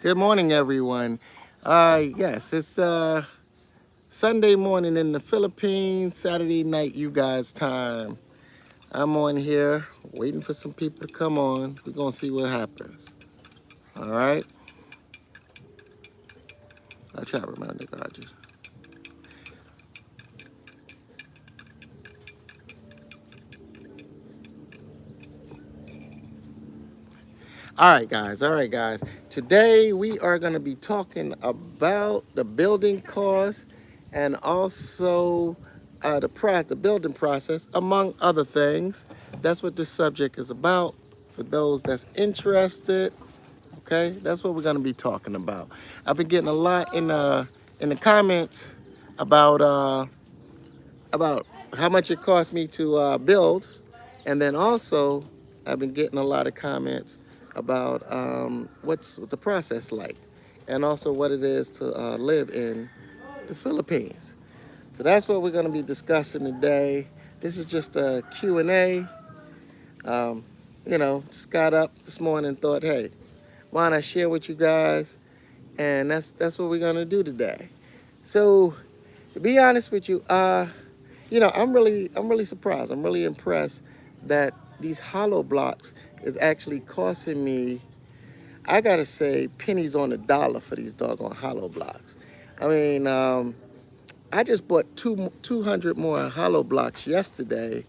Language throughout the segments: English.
Good morning, everyone. Yes, it's Sunday morning in the Philippines, Saturday night, you guys' time. I'm on here waiting for some people to come on. We're going to see what happens. All right? I'll try to remember the garages. All right, guys. All right, guys. Today we are going to be talking about the building costs and also the building process, among other things. That's what this subject is about. For those that's interested, okay, that's what we're going to be talking about. I've been getting a lot in the comments about uh, about how much it cost me to build, and then also I've been getting a lot of comments about what's the process like, and also what it is to live in the Philippines. So that's what we're going to be discussing today. This is just a Q&A. Um, just got up this morning and thought, hey, why don't I share with you guys? And that's what we're going to do today. So to be honest with you, I'm really surprised. I'm really impressed that these hollow blocks is actually costing me, I gotta say, pennies on the dollar for these doggone hollow blocks. I mean, I just bought 200 more hollow blocks yesterday,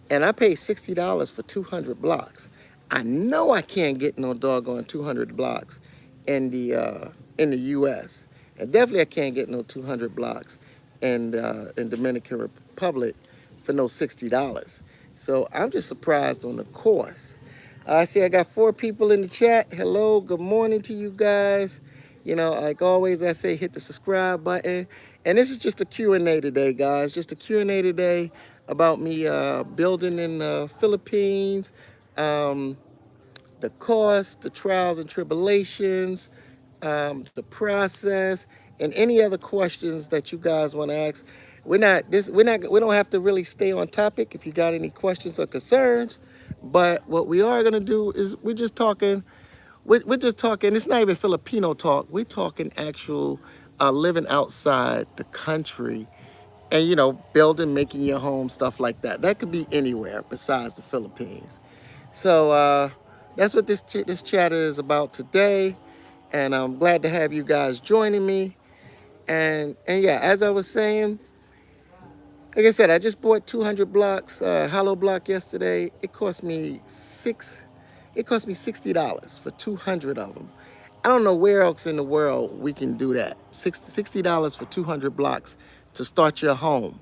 and I paid $60 for 200 blocks. I know I can't get no doggone 200 blocks in the U.S. And definitely I can't get no 200 blocks in Dominican Republic for no $60. So I'm just surprised on the cost. I see I got 4 people in the chat. Hello, good morning to you guys. Like always, I say hit the subscribe button. And this is just a Q&A today, guys. Just a Q&A today about me building in the Philippines, um, the cost, the trials and tribulations, the process, and any other questions that you guys want to ask. We don't have to really stay on topic if you got any questions or concerns. But what we are gonna do is we're just talking. It's not even Filipino talk. We're talking actual living outside the country, and building, making your home, stuff like that. That could be anywhere besides the Philippines. So that's what this chat is about today, and I'm glad to have you guys joining me. And yeah, as I was saying, like I said, I just bought 200 blocks, hollow block yesterday. It cost me $60 for 200 of them. I don't know where else in the world we can do that. $60 for 200 blocks to start your home.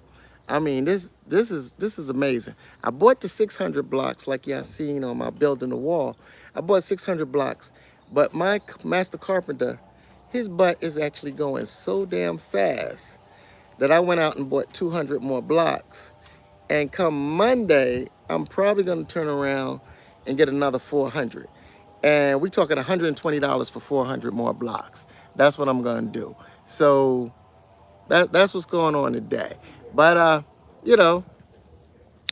I mean, this is amazing. I bought the 600 blocks like y'all seen on my building the wall. I bought 600 blocks, but my master carpenter, his butt is actually going so damn fast that I went out and bought 200 more blocks. And come Monday, I'm probably going to turn around and get another 400. And we're talking $120 for 400 more blocks. That's what I'm going to do. So that's what's going on today. But, like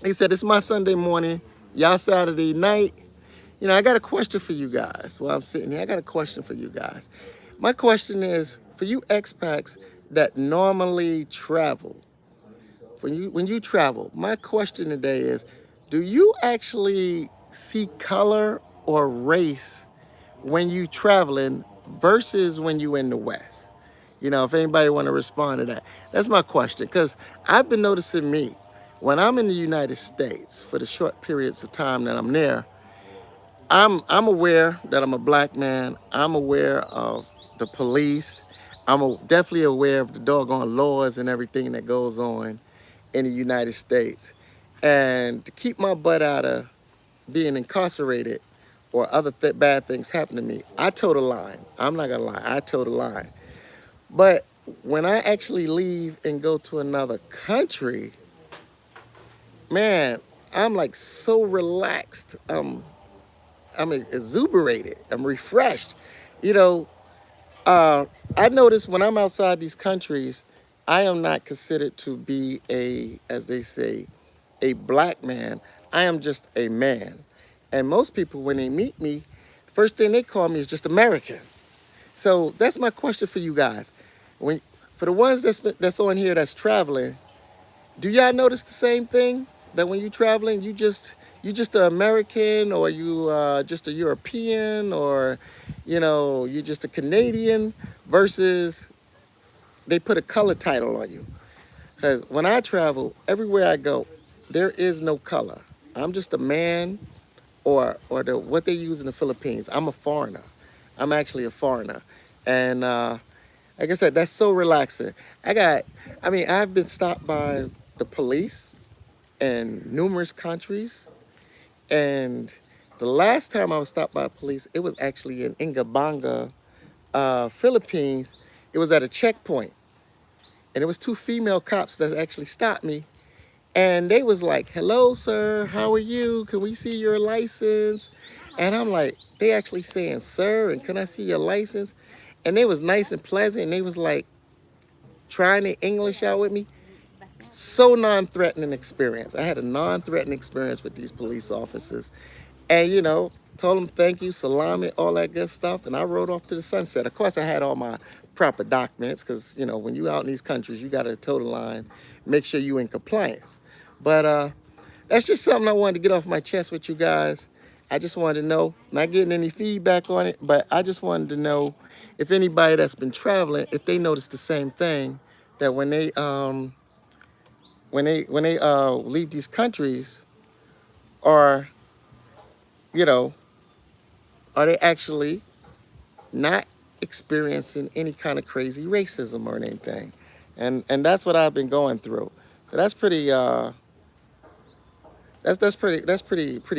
I said, it's my Sunday morning, y'all Saturday night. I got a question for you guys while I'm sitting here. I got a question for you guys. My question is, for you expats that normally travel, when you travel, my question today is, do you actually see color or race when you traveling versus when you in the West? If anybody want to respond to that, that's my question. Because I've been noticing me when I'm in the United States for the short periods of time that I'm there. I'm aware that I'm a black man. I'm aware of the police. Definitely aware of the doggone laws and everything that goes on in the United States. And to keep my butt out of being incarcerated or other bad things happen to me, I toe the line. I'm not gonna lie, I toe the line. But when I actually leave and go to another country, man, I'm like so relaxed. I'm exuberated. I'm refreshed. You know, I notice when I'm outside these countries, I am not considered to be as they say, a black man. I am just a man. And most people, when they meet me, first thing they call me is just American. So that's my question for you guys. When for the ones that's on here that's traveling, do y'all notice the same thing? That when you traveling, you just an American, or you just a European, or you just a Canadian, versus they put a color title on you. Because when I travel, everywhere I go, there is no color. I'm just a man, or what they use in the Philippines. I'm a foreigner. I'm actually a foreigner, and like I said, that's so relaxing. I've been stopped by the police in numerous countries, and the last time I was stopped by police, it was actually in Ingabanga, Philippines. It was at a checkpoint, and it was two female cops that actually stopped me. And they was like, "Hello, sir. How are you? Can we see your license?" And I'm like, they actually saying, "Sir, and can I see your license?" And they was nice and pleasant. And they was like trying to English out with me. So non-threatening experience. I had a non-threatening experience with these police officers. And told them thank you, salami, all that good stuff. And I rode off to the sunset. Of course, I had all my proper documents, because when you out in these countries, you got to toe the line, make sure you in compliance. But that's just something I wanted to get off my chest with you guys. I just wanted to know, not getting any feedback on it, but I just wanted to know if anybody that's been traveling, if they noticed the same thing, that when they leave these countries, or you know are they actually not experiencing any kind of crazy racism or anything? And that's what I've been going through. So that's pretty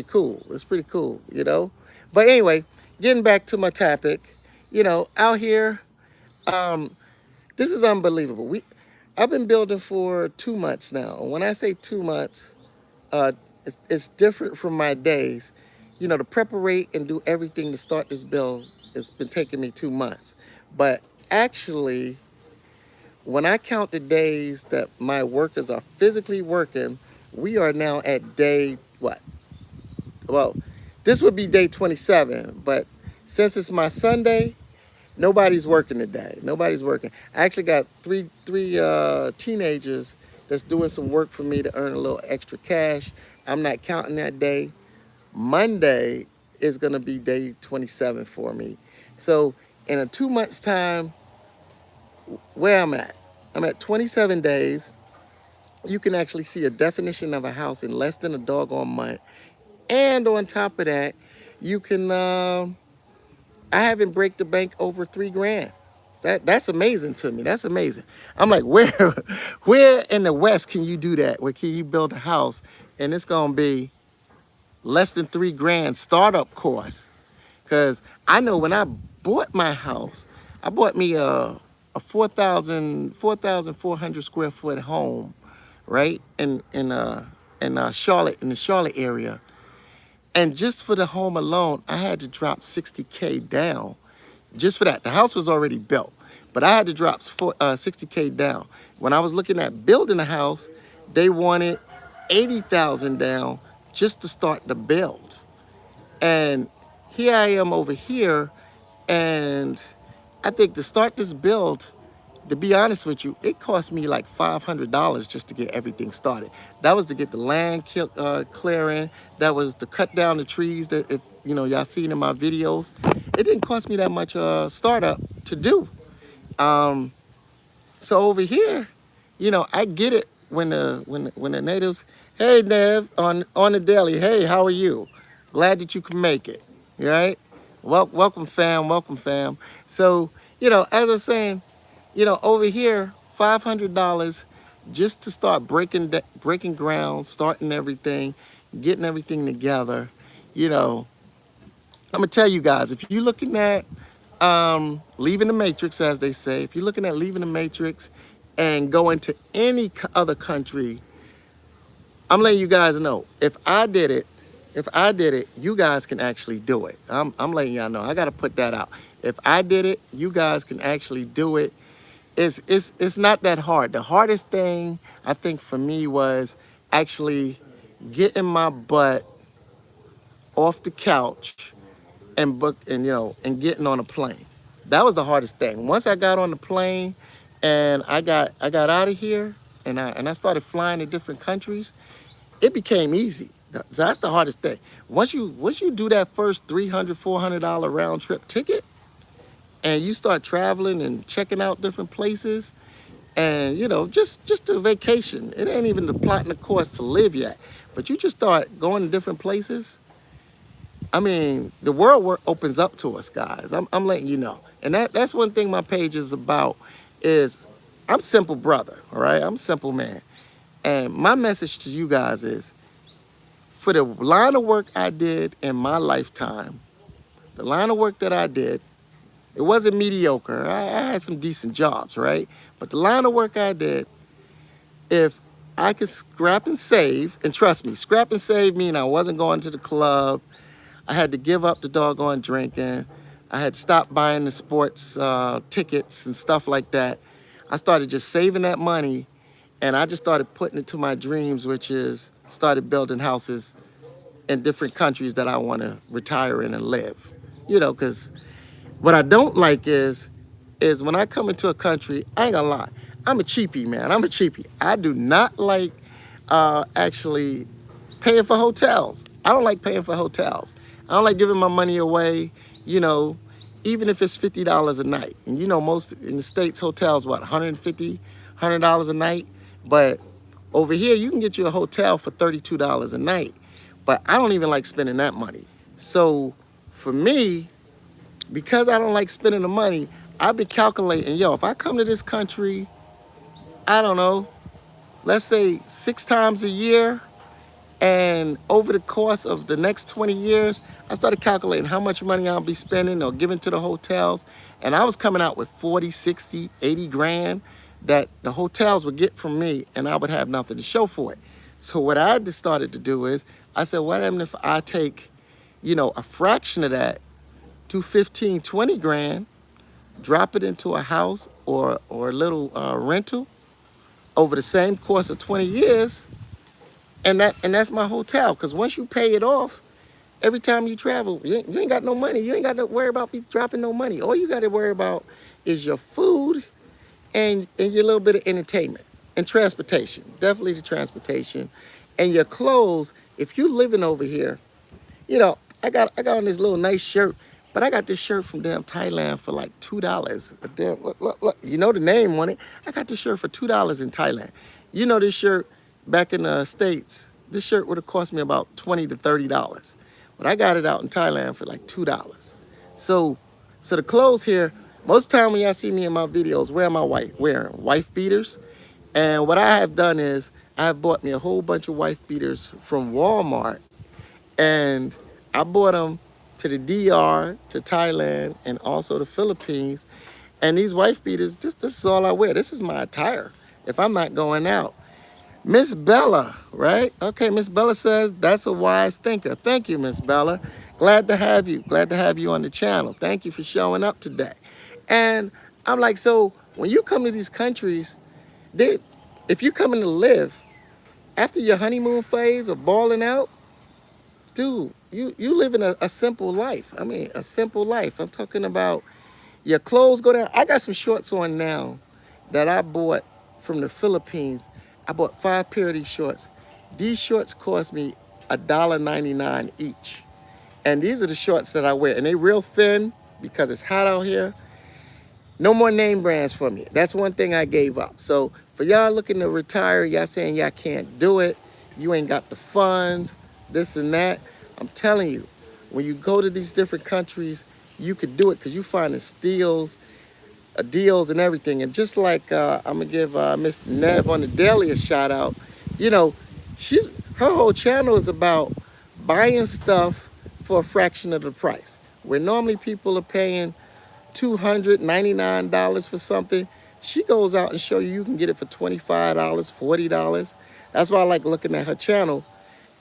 cool. It's pretty cool. But anyway, getting back to my topic, out here, um, this is unbelievable. I've been building for 2 months now. When I say 2 months, it's different from my days. To preparate and do everything to start this build, it's been taking me 2 months. But actually, when I count the days that my workers are physically working, we are now at day what? Well, this would be day 27, but since it's my Sunday, nobody's working today. Nobody's working. I actually got three teenagers that's doing some work for me to earn a little extra cash. I'm not counting that day. Monday is gonna be day 27 for me. So in a 2 months time, where I'm at 27 days. You can actually see a definition of a house in less than a doggone month. And on top of that, you can I haven't break the bank over 3 grand. That's amazing to me. That's amazing. I'm like, where where in the West can you do that? Where can you build a house and it's gonna be less than 3 grand startup cost? Because I know when I bought my house, I bought me a 4,400 square foot home, right? In Charlotte, in the Charlotte area. And just for the home alone, I had to drop 60K down just for that. The house was already built, but I had to drop 60K down. When I was looking at building a house, they wanted 80,000 down just to start the build. And here I am over here, and I think to start this build, to be honest with you, it cost me like $500 just to get everything started. That was to get the land clearing. That was to cut down the trees that, if y'all seen in my videos. It didn't cost me that much startup to do. Um, so over here, I get it when the natives, hey Nev, on the daily, hey, how are you? Glad that you can make it. Right? Welcome fam, welcome fam. So, as I was saying, over here, $500 just to start breaking ground, starting everything, getting everything together. You know, I'm gonna tell you guys, if you're looking at leaving the matrix, as they say, if you're looking at leaving the matrix and going to any other country, I'm letting you guys know, if I did it, you guys can actually do it. I'm letting y'all know. I gotta put that out. If I did it, you guys can actually do it. It's not that hard. The hardest thing I think for me was actually getting my butt off the couch and getting on a plane. That was the hardest thing. Once I got on the plane and I got out of here and I started flying to different countries, it became easy. So that's the hardest thing. Once you do that first $300 $400 round trip ticket and you start traveling and checking out different places and you know just a vacation. It ain't even the plotting the course to live yet, but you just start going to different places. I mean, the world opens up to us, guys. I'm letting you know. And that's one thing my page is about is I'm simple brother, all right? I'm simple man. And my message to you guys is for the line of work I did in my lifetime, the line of work that I did, it wasn't mediocre. I had some decent jobs, right? But the line of work I did, if I could scrap and save, and trust me, scrap and save mean I wasn't going to the club, I had to give up the doggone drinking. I had stopped buying the sports tickets and stuff like that. I started just saving that money and I just started putting it to my dreams, which is started building houses in different countries that I want to retire in and live. You know, because what I don't like is when I come into a country, I ain't gonna lie, I'm a cheapie, man. I'm a cheapie. I do not like actually paying for hotels. I don't like paying for hotels. I don't like giving my money away, you know, even if it's $50 a night. And you know, most in the States, hotels, what, $150, $100 a night? But over here, you can get you a hotel for $32 a night. But I don't even like spending that money. So for me, because I don't like spending the money, I've been calculating, yo, if I come to this country, I don't know, let's say 6 times a year, and over the course of the next 20 years, I started calculating how much money I'll be spending or giving to the hotels. And I was coming out with 40, 60, 80 grand that the hotels would get from me and I would have nothing to show for it. So what I just started to do is, I said, what happens if I take, you know, a fraction of that to 15, 20 grand, drop it into a house or a little rental over the same course of 20 years, and that's my hotel. Because once you pay it off, every time you travel, you ain't got no money. You ain't got to worry about me dropping no money. All you got to worry about is your food and your little bit of entertainment and transportation. Definitely the transportation and your clothes. If you living over here, you know, I got on this little nice shirt, but I got this shirt from damn Thailand for like $2. But damn, look, you know the name on it. I got this shirt for $2 in Thailand. You know this shirt back in the States, this shirt would have cost me about $20 to $30. But I got it out in Thailand for like $2. So the clothes here, most of the time when y'all see me in my videos, where am I wearing? Wife beaters. And what I have done is I have bought me a whole bunch of wife beaters from Walmart, and I bought them to the DR, to Thailand, and also the Philippines. And these wife beaters, this is all I wear. This is my attire if I'm not going out. Miss Bella, right? Okay, Miss Bella says that's a wise thinker. Thank you, Miss Bella. Glad to have you. Glad to have you on the channel. Thank you for showing up today. And I'm like, so when you come to these countries, if you're coming to live, after your honeymoon phase of balling out, dude, you living a simple life. I mean, a simple life. I'm talking about your clothes go down. I got some shorts on now that I bought from the Philippines. I bought 5 pair of these shorts. These shorts cost me $1.99 each. And these are the shorts that I wear. And they real thin because it's hot out here. No more name brands for me. That's one thing I gave up. So for y'all looking to retire, y'all saying y'all can't do it, you ain't got the funds, this and that, I'm telling you, when you go to these different countries, you could do it because you find the deals and everything. And just like I'm gonna give Miss Nev on the daily a shout out, you know, her whole channel is about buying stuff for a fraction of the price. Where normally people are paying $299 for something, she goes out and show you can get it for $25, $40. That's why I like looking at her channel,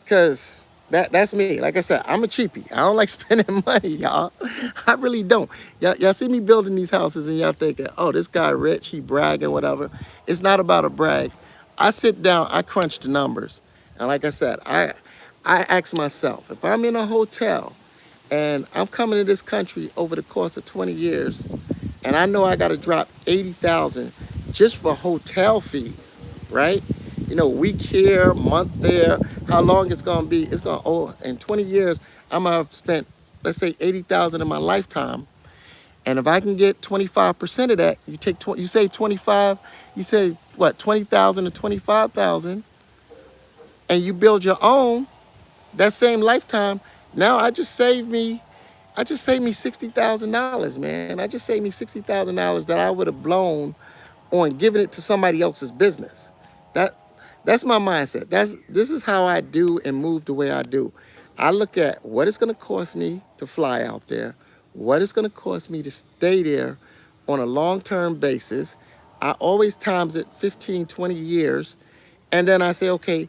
because that's me. Like I said, I'm a cheapie. I don't like spending money, y'all. I really don't. Y'all see me building these houses and y'all thinking, oh, this guy rich, he bragging, whatever. It's not about a brag. I sit down, I crunch the numbers. And like I said, I ask myself, if I'm in a hotel and I'm coming to this country over the course of 20 years, and I know I got to drop 80,000 just for hotel fees, right? You know, week here, month there, how long it's gonna be? It's gonna, oh, in 20 years, I'm gonna have spent, let's say, 80,000 in my lifetime. And if I can get 25% of that, you take 20, you save 25, you save what, 20,000 to 25,000, and you build your own that same lifetime. Now I just saved me $60,000, man. I just saved me $60,000 that I would have blown on giving it to somebody else's business. That that's my mindset. This is how I do and move the way I do. I look at what it's gonna cost me to fly out there, what it's gonna cost me to stay there on a long-term basis. I always times it 15, 20 years, and then I say, okay,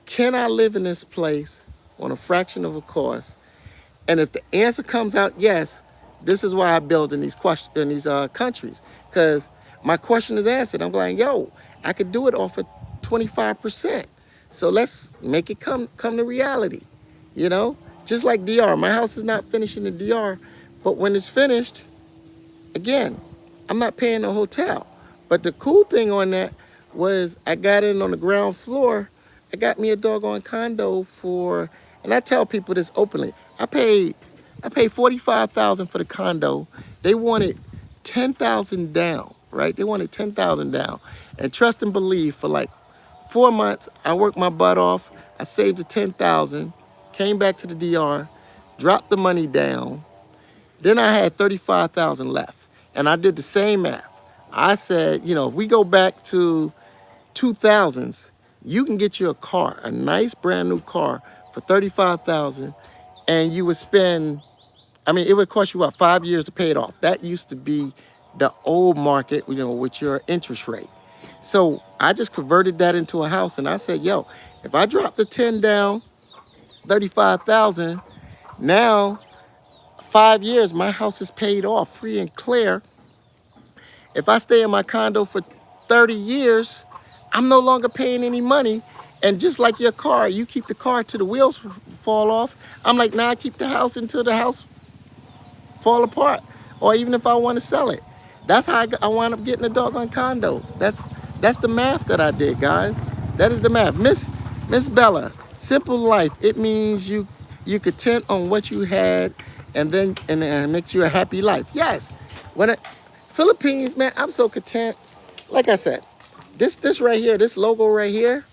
can I live in this place on a fraction of a cost? And if the answer comes out yes, this is why I build in these countries, because my question is answered. I'm going, yo, I could do it off of 25%. So let's make it come to reality. You know, just like DR. My house is not finished in the DR, but when it's finished, again, I'm not paying a hotel. But the cool thing on that was I got in on the ground floor. I got me a doggone condo for, and I tell people this openly. I paid 45,000 for the condo. They wanted 10,000 down, right? They wanted 10,000 down. And trust and believe, for like 4 months, I worked my butt off. I saved the 10,000, came back to the DR, dropped the money down. Then I had 35,000 left. And I did the same math. I said, you know, if we go back to 2000s, you can get you a car, a nice brand new car for 35,000, and you would spend, I mean, it would cost you what, 5 years to pay it off. That used to be the old market, you know, with your interest rate. So I just converted that into a house, and I said, yo, if I drop the 10 down, 35,000, now 5 years, my house is paid off free and clear. If I stay in my condo for 30 years, I'm no longer paying any money. And just like your car, you keep the car till the wheels fall off. I'm like, nah, I keep the house until the house fall apart, or even if I want to sell it. That's how I wound up getting a doggone condo. That's the math that I did, guys. That is the math. Miss Bella, simple life. It means you content on what you had, and then and it makes you a happy life. Yes. Philippines, man, I'm so content. Like I said, this right here, this logo right here,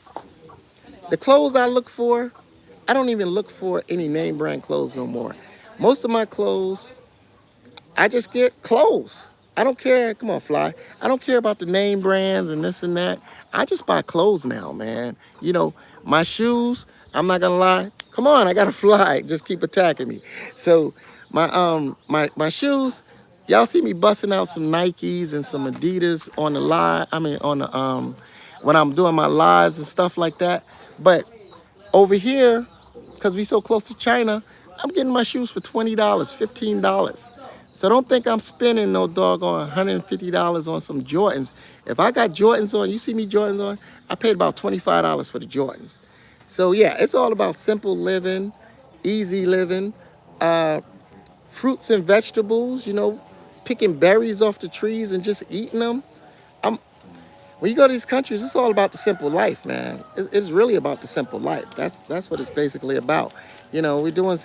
the clothes I look for, I don't even look for any name brand clothes no more. Most of my clothes, I just get clothes. I don't care. Come on, Fly. I don't care about the name brands and this and that. I just buy clothes now, man. You know, my shoes, I'm not gonna lie. Come on, I gotta fly. Just keep attacking me. So my shoes, y'all see me busting out some Nikes and some Adidas on the live. I mean on the when I'm doing my lives and stuff like that. But over here, because we so close to China, I'm getting my shoes for $20, $15. So don't think I'm spending no doggone $150 on some Jordans. If I got Jordans on, you see me Jordans on, I paid about $25 for the Jordans. So yeah, it's all about simple living, easy living, fruits and vegetables, you know, picking berries off the trees and just eating them. I'm, when you go to these countries, it's all about the simple life, man. It's really about the simple life. That's what it's basically about. You know, we're doing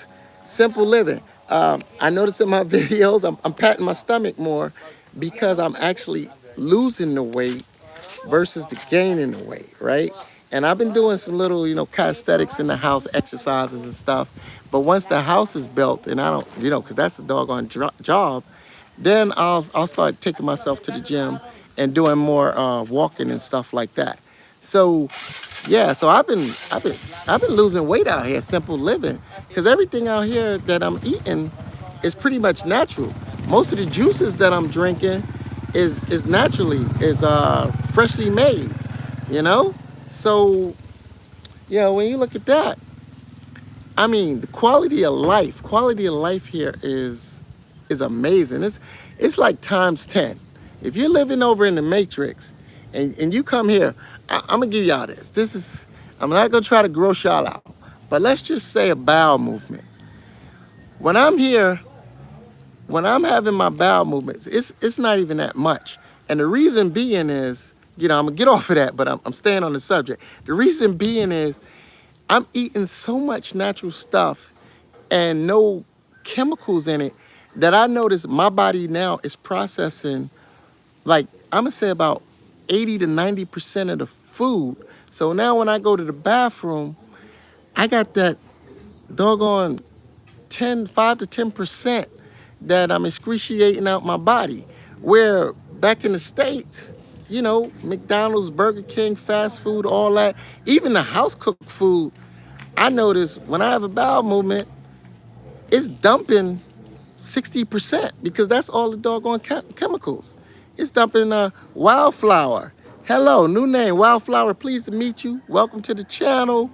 simple living. I notice in my videos, I'm patting my stomach more because I'm actually losing the weight versus the gaining the weight, right? And I've been doing some little, you know, calisthenics in the house, exercises and stuff. But once the house is built, and I don't, you know, because that's a doggone job, then I'll start taking myself to the gym and doing more walking and stuff like that. So yeah, so I've been losing weight out here, simple living, because everything out here that I'm eating is pretty much natural. Most of the juices that I'm drinking is naturally freshly made, you know. So yeah, when you look at that, I mean, the quality of life here is amazing. It's like times 10. If you're living over in the Matrix and you come here, I'm gonna give y'all this. I'm not gonna try to gross y'all out, but let's just say a bowel movement. When I'm here, when I'm having my bowel movements, it's not even that much. And the reason being is, I'm gonna get off of that, but I'm staying on the subject. The reason being is I'm eating so much natural stuff and no chemicals in it that I notice my body now is processing, like, I'm gonna say about 80 to 90% of the food. So now when I go to the bathroom, I got that doggone 5 to 10% that I'm excreting out my body. Where back in the States, McDonald's, Burger King, fast food, all that, even the house cooked food, I notice when I have a bowel movement, it's dumping 60% because that's all the doggone chemicals. It's dumping Wildflower. Hello, new name, Wildflower. Pleased to meet you. Welcome to the channel.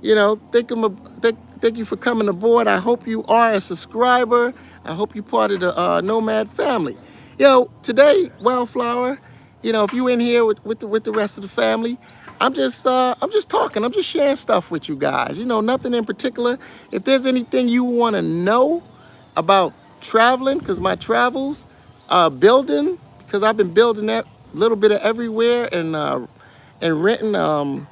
Thank you for coming aboard. I hope you are a subscriber. I hope you're part of the Nomad family. Today, Wildflower, if you in here with the rest of the family, I'm just talking. I'm just sharing stuff with you guys. Nothing in particular. If there's anything you want to know about traveling, because my travels, building, because I've been building that little bit of everywhere and renting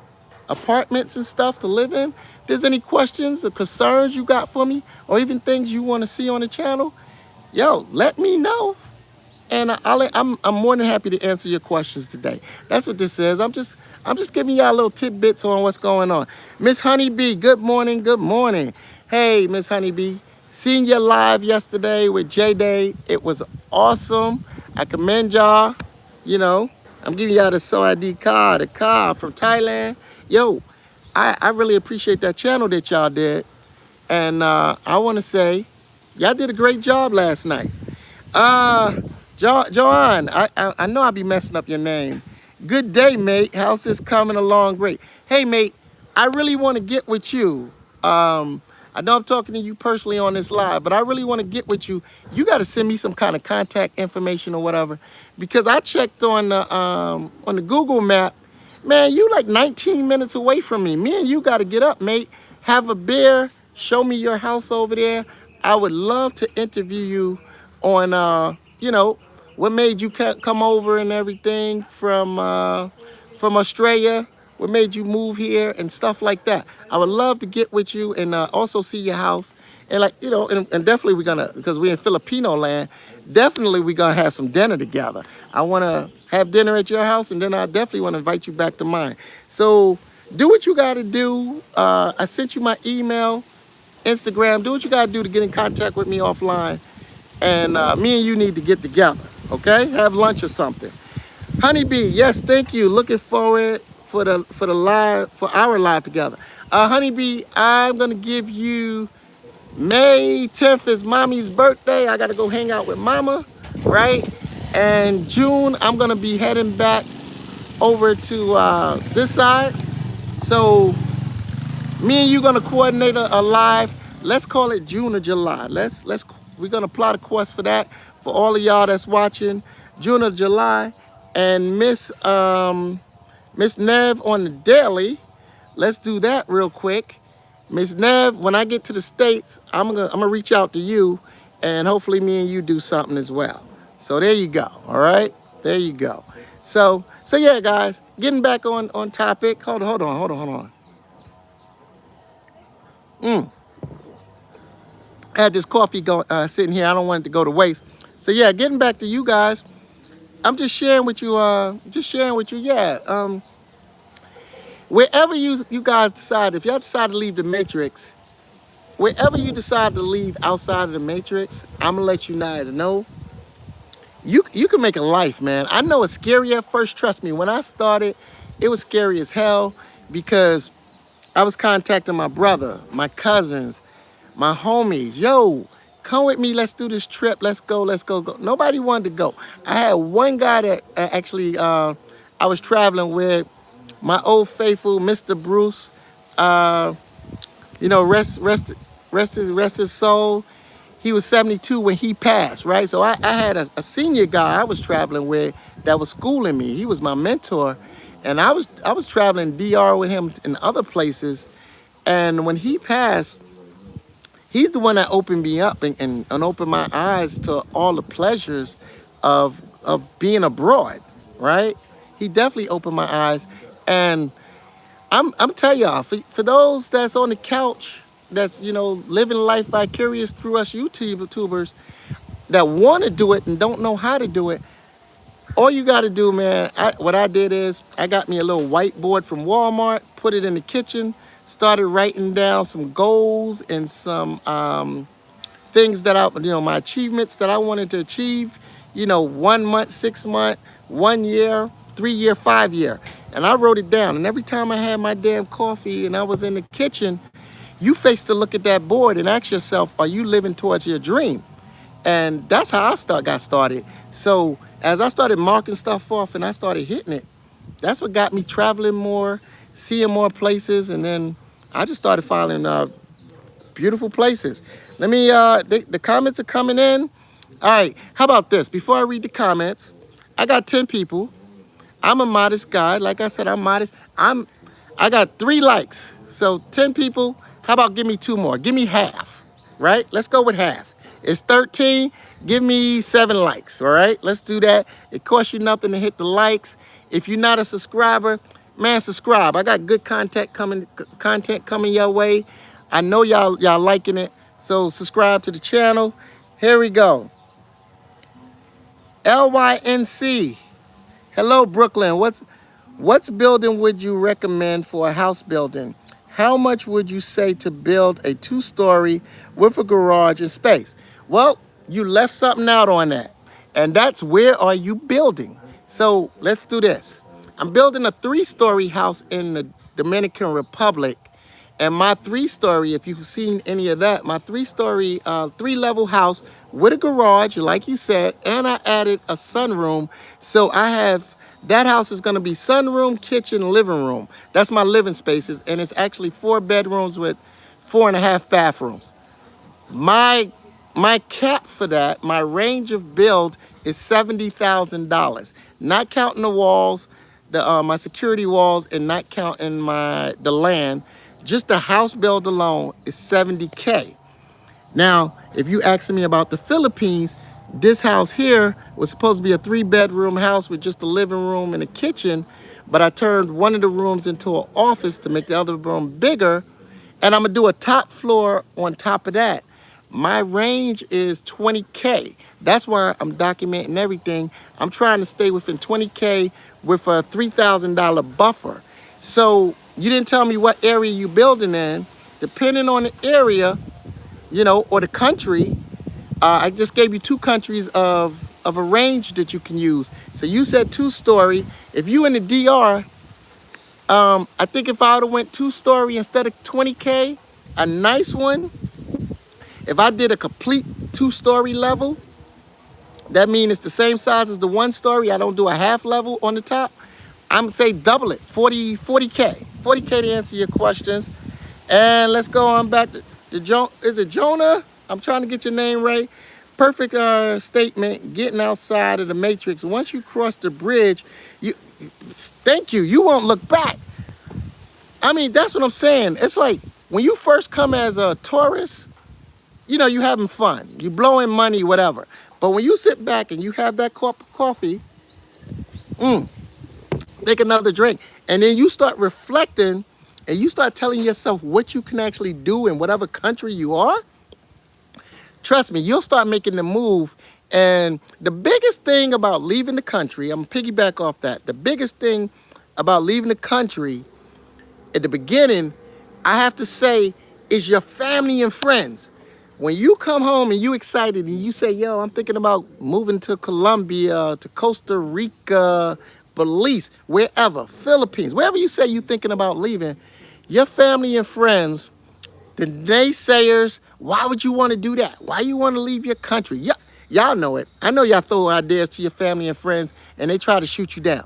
apartments and stuff to live in. If there's any questions or concerns you got for me, or even things you want to see on the channel, let me know. And I'm more than happy to answer your questions today. That's what this is. I'm just giving y'all little tidbits on what's going on. Miss Honeybee, good morning, good morning. Hey, Miss Honeybee, seen you live yesterday with J-Day. It was awesome. I commend y'all. I'm giving y'all the SOID car, the car from Thailand. I really appreciate that channel that y'all did. And I want to say, y'all did a great job last night. Joanne, I know I'll be messing up your name. Good day, mate. How's this coming along? Great. Hey, mate, I really want to get with you. I know I'm talking to you personally on this live, but I really want to get with you. You got to send me some kind of contact information or whatever, because I checked on the Google map. Man, you like 19 minutes away from me. Me and you got to get up, mate. Have a beer. Show me your house over there. I would love to interview you on, what made you come over and everything from Australia. What made you move here and stuff like that. I would love to get with you and also see your house. And and definitely we're gonna, because we're in Filipino land, definitely we're gonna have some dinner together. I wanna have dinner at your house, and then I definitely wanna invite you back to mine. So do what you gotta do. I sent you my email, Instagram. Do what you gotta do to get in contact with me offline. And me and you need to get together, okay? Have lunch or something. Honeybee, yes, thank you. Looking forward for our live together. Honeybee, I'm gonna give you May 10th is mommy's birthday. I gotta go hang out with mama, right? And June, I'm gonna be heading back over to this side. So me and you gonna coordinate a live. Let's call it June or July. We're gonna plot a course for that for all of y'all that's watching. June or July. And Miss Nev on the daily. Let's do that real quick. Miss Nev, when I get to the States, I'm gonna reach out to you, and hopefully me and you do something as well. So there you go. All right, there you go. So yeah, guys, getting back on topic. Hold on. I had this coffee sitting here. I don't want it to go to waste. So yeah, getting back to you guys. I'm just sharing with you. Yeah. Wherever you guys decide, if y'all decide to leave the Matrix, wherever you decide to leave outside of the Matrix, I'm gonna let you guys know. You can make a life, man. I know it's scary at first. Trust me. When I started, it was scary as hell because I was contacting my brother, my cousins, my homies. Yo, come with me. Let's do this trip. Let's go. Go. Nobody wanted to go. I had one guy that actually I was traveling with, my old faithful Mr. Bruce. Rest his soul. He was 72 when he passed, right? So I had a senior guy I was traveling with that was schooling me. He was my mentor, and I was traveling DR with him in other places. And when he passed, He's the one that opened me up and opened my eyes to all the pleasures of being abroad, right? He definitely opened my eyes. And I'm telling y'all, for those that's on the couch, that's living life vicarious through us YouTubers that want to do it and don't know how to do it, all you got to do, man, what I did is I got me a little whiteboard from Walmart, put it in the kitchen, started writing down some goals and some things that my achievements that I wanted to achieve, 1 month, 6 month, 1 year, 3 year, 5 year. And I wrote it down. And every time I had my damn coffee and I was in the kitchen, you face to look at that board and ask yourself, are you living towards your dream? And that's how got started. So as I started marking stuff off and I started hitting it, that's what got me traveling more, seeing more places, and then I just started finding beautiful places. Let me, the comments are coming in. All right, how about this? Before I read the comments, I got 10 people. I'm a modest guy. Like I said, I'm modest. I got 3 likes. So 10 people, how about give me 2 more? Give me half, right? Let's go with half. It's 13, give me 7 likes, all right? Let's do that. It costs you nothing to hit the likes. If you're not a subscriber, man, subscribe. I got good content coming your way. I know y'all liking it. So subscribe to the channel. Here we go. LYNC. Hello, Brooklyn. What's building would you recommend for a house building? How much would you say to build a 2-story with a garage and space? Well, you left something out on that. And that's where are you building? So let's do this. I'm building a 3-story house in the Dominican Republic. And my 3-story, if you've seen any of that, my 3-story, 3-level house with a garage, like you said, and I added a sunroom. So that house is gonna be sunroom, kitchen, living room. That's my living spaces, and it's actually 4 bedrooms with 4.5 bathrooms. My cap for that, my range of build is $70,000, not counting the walls, my security walls, and not counting the land. Just the house build alone is $70K. Now, if you asking me about the Philippines, this house here was supposed to be a 3-bedroom house with just a living room and a kitchen, but I turned one of the rooms into an office to make the other room bigger, and I'm gonna do a top floor on top of that. My range is 20K. That's why I'm documenting everything. I'm trying to stay within 20K with a $3,000 buffer. So you didn't tell me what area you building in. Depending on the area, or the country, I just gave you 2 countries of a range that you can use. So you said 2-story. If you in the DR, I think if I would have went 2-story instead of 20K, a nice one, if I did a complete 2-story level, that means it's the same size as the 1-story. I don't do a half level on the top. I'm gonna say double it, 40K. 40K to answer your questions. And let's go on back to is it Jonah? I'm trying to get your name right. Perfect statement, getting outside of the matrix. Once you cross the bridge, thank you, you won't look back. I mean, that's what I'm saying. It's like when you first come as a tourist, you having fun, you blowing money, whatever. But when you sit back and you have that cup of coffee, take another drink, and then you start reflecting and you start telling yourself what you can actually do in whatever country you are, trust me, you'll start making the move. And the biggest thing about leaving the country, I'm gonna piggyback off that. The biggest thing about leaving the country at the beginning, I have to say, is your family and friends. When you come home and you excited and you say, yo, I'm thinking about moving to Colombia, to Costa Rica, Belize, wherever, Philippines, wherever you say you're thinking about leaving, your family and friends, the naysayers, why would you want to do that? Why you want to leave your country? Y'all know it. I know y'all throw ideas to your family and friends and they try to shoot you down.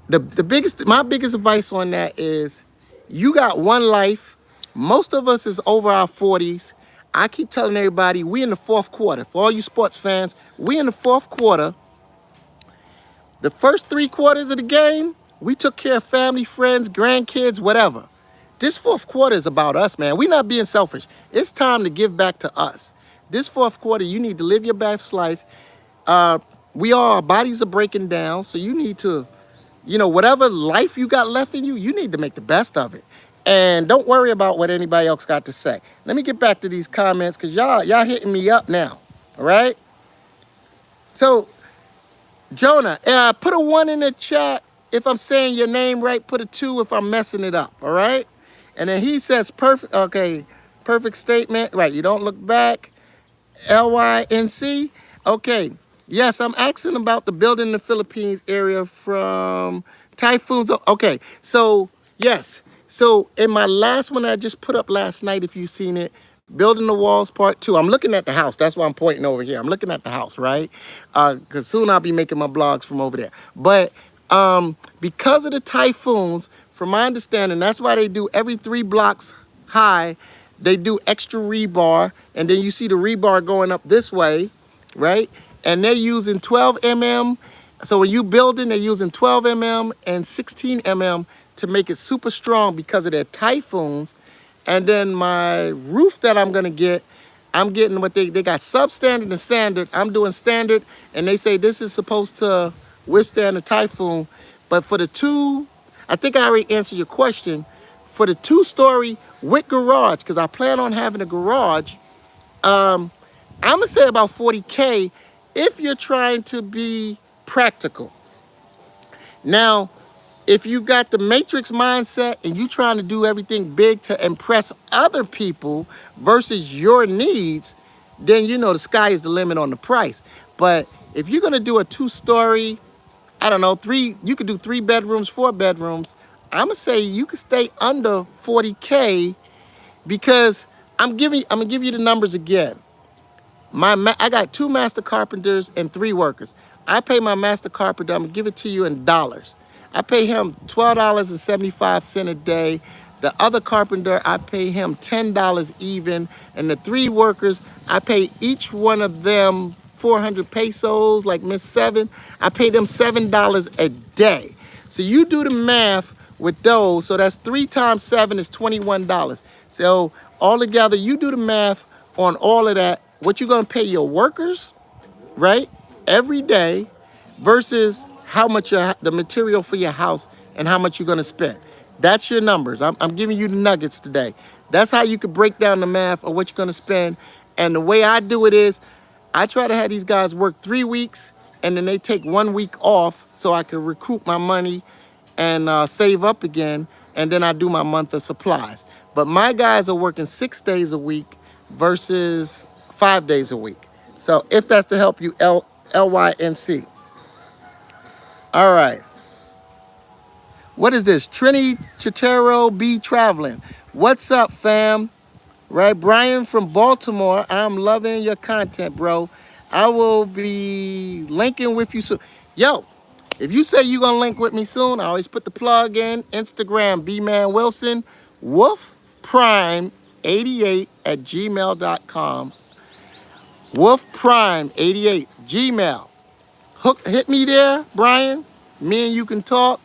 My biggest advice on that is you got one life. Most of us is over our 40s. I keep telling everybody we in the 4th quarter. For all you sports fans, we in the 4th quarter. The first 3 quarters of the game, we took care of family, friends, grandkids, whatever. This fourth quarter is about us, man. We're not being selfish. It's time to give back to us. This fourth quarter, you need to live your best life. Uh, our bodies are breaking down, so you need to, whatever life you got left in you, you need to make the best of it. And don't worry about what anybody else got to say. Let me get back to these comments because y'all hitting me up now. All right. So Jonah, put a 1 in the chat if I'm saying your name right. Put a 2 if I'm messing it up. All right. And then he says perfect. Okay, perfect statement. Right. You don't look back. LYNC. Okay. Yes, I'm asking about the building in the Philippines area from typhoons. Okay. So yes. So in my last one I just put up last night, if you've seen it, building the walls part 2. I'm looking at the house. That's why I'm pointing over here. I'm looking at the house, right? Because soon I'll be making my blogs from over there. But because of the typhoons, from my understanding, that's why they do every 3 blocks high. They do extra rebar, and then you see the rebar going up this way, right? And they're using 12 mm. So when you building, they're using 12 mm and 16 mm to make it super strong because of their typhoons. And then my roof that I'm gonna get, I'm getting what they got substandard and standard. I'm doing standard, and they say this is supposed to withstand a typhoon. But for the 2, I think I already answered your question. For the 2-story with garage, because I plan on having a garage, I'm gonna say about 40K if you're trying to be practical. Now, if you got the matrix mindset and you trying to do everything big to impress other people versus your needs, then the sky is the limit on the price. But if you're gonna do a 2-story, I don't know, 3, you could do 3 bedrooms, 4 bedrooms. I'm gonna say you could stay under 40K because I'm gonna give you the numbers again. I got 2 master carpenters and 3 workers. I pay my master carpenter, I'm gonna give it to you in dollars. I pay him $12.75 a day. The other carpenter, I pay him $10 even. And the 3 workers, I pay each one of them 400 pesos, like Miss Seven. I pay them $7 a day. So you do the math with those. So that's 3 times 7 is $21. So altogether, you do the math on all of that. What you gonna pay your workers, right, every day versus how much the material for your house and how much you're gonna spend. That's your numbers. I'm giving you the nuggets today. That's how you could break down the math of what you're gonna spend. And the way I do it is, I try to have these guys work 3 weeks and then they take 1 week off so I can recoup my money and save up again. And then I do my month of supplies. But my guys are working 6 days a week versus 5 days a week. So if that's to help you, LYNC. All right. What is this? Trini Chitero B Traveling. What's up, fam? Right, Brian from Baltimore. I'm loving your content, bro. I will be linking with you soon. Yo, if you say you're gonna link with me soon, I always put the plug in. Instagram, B-Man Wilson, Wolf Prime 88 at gmail.com. Wolf Prime 88 Gmail. Hit me there, Brian. Me and you can talk.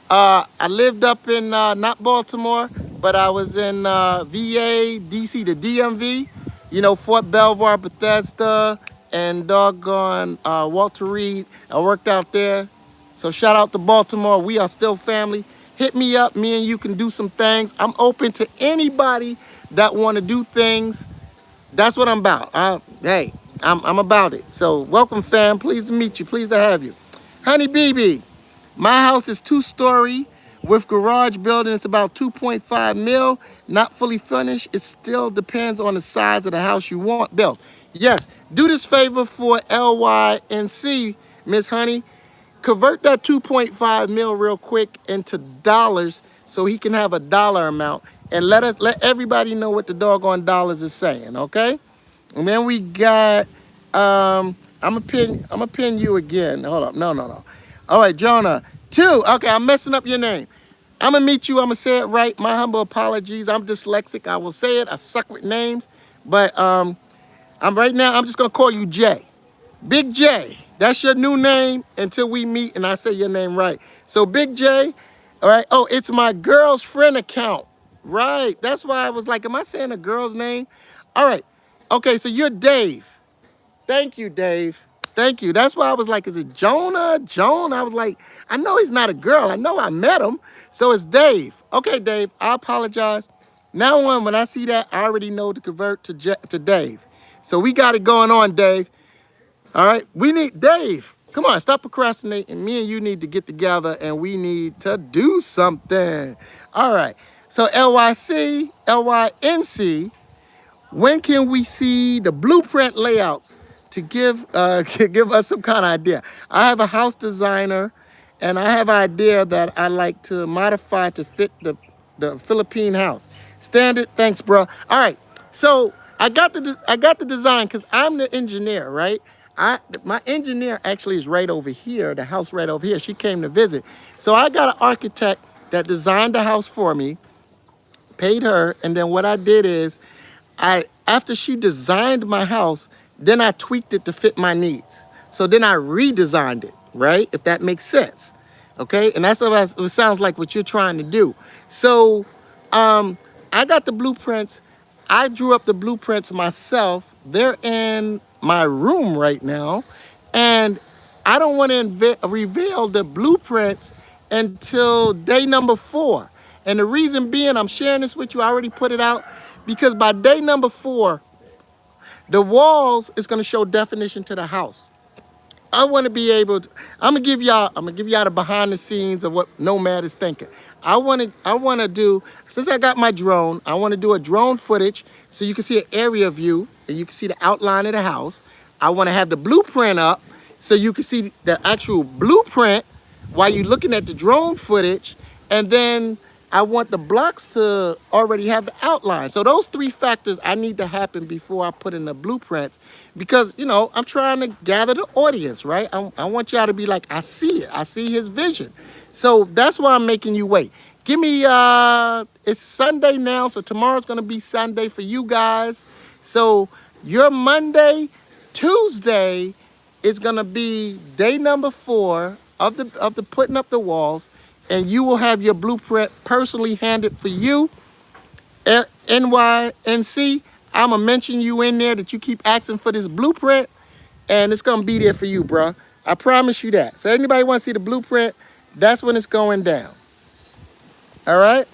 I lived up in not Baltimore, but I was in VA, DC, the DMV. Fort Belvoir, Bethesda, and doggone Walter Reed. I worked out there. So shout out to Baltimore. We are still family. Hit me up. Me and you can do some things. I'm open to anybody that want to do things. That's what I'm about. Hey, I'm about it. So welcome, fam. Pleased to meet you. Pleased to have you. Honey BB, my house is 2-story with garage building. It's about 2.5 mil. Not fully furnished. It still depends on the size of the house you want built. Yes, do this favor for LYNC, Miss Honey. Convert that 2.5 mil real quick into dollars so he can have a dollar amount. And let everybody know what the doggone dollars is saying, okay? And then we got, I'm gonna pin you again. Hold up, no. All right, Jonah, 2. Okay, I'm messing up your name. I'm gonna meet you, I'm gonna say it right. My humble apologies, I'm dyslexic. I will say it, I suck with names. But I'm just gonna call you Jay. Big J, that's your new name until we meet and I say your name right. So Big J, all right. Oh, it's my girl's friend account. Right. That's why I was like, am I saying a girl's name? All right. Okay, so you're Dave. Thank you, Dave. Thank you. That's why I was like, is it Jonah? Joan? I was like, I know he's not a girl. I know I met him. So it's Dave. Okay, Dave, I apologize. Now on, when I see that, I already know to convert to Dave. So we got it going on, Dave. All right. We need Dave. Come on, stop procrastinating. Me and you need to get together and we need to do something. All right. So LYNC, when can we see the blueprint layouts to give give us some kind of idea? I have a house designer, and I have an idea that I like to modify to fit the Philippine house standard. Thanks, bro. All right, so I got the design because I'm the engineer, right? My engineer actually is right over here, the house right over here. She came to visit, so I got an architect that designed the house for me, paid her, and then what I did is I after she designed my house, then I tweaked it to fit my needs. So then I redesigned it, right? If that makes sense. Okay? And that's what it sounds like what you're trying to do. So I got the blueprints. I drew up the blueprints myself. They're in my room right now. And I don't want to reveal the blueprints until day number 4. And the reason being, I'm sharing this with you, I already put it out, because by day number 4, the walls is going to show definition to the house. I want to be able to, I'm gonna give y'all the behind the scenes of what Nomad is thinking. I want to do, since I got my drone, I want to do a drone footage so you can see an area view and you can see the outline of the house. I want to have the blueprint up so you can see the actual blueprint while you're looking at the drone footage, and then I want the blocks to already have the outline. So those 3 factors I need to happen before I put in the blueprints, because, you know, I'm trying to gather the audience, right? I want y'all to be like, I see it. I see his vision. So that's why I'm making you wait. Give me, it's Sunday now, so tomorrow's going to be Sunday for you guys. So your Monday, Tuesday is going to be day number 4 of the putting up the walls, and you will have your blueprint personally handed for you. NYNC, I'm going to mention you in there that you keep asking for this blueprint, and it's going to be there for you, bro. I promise you that. So anybody want to see the blueprint, that's when it's going down. All right?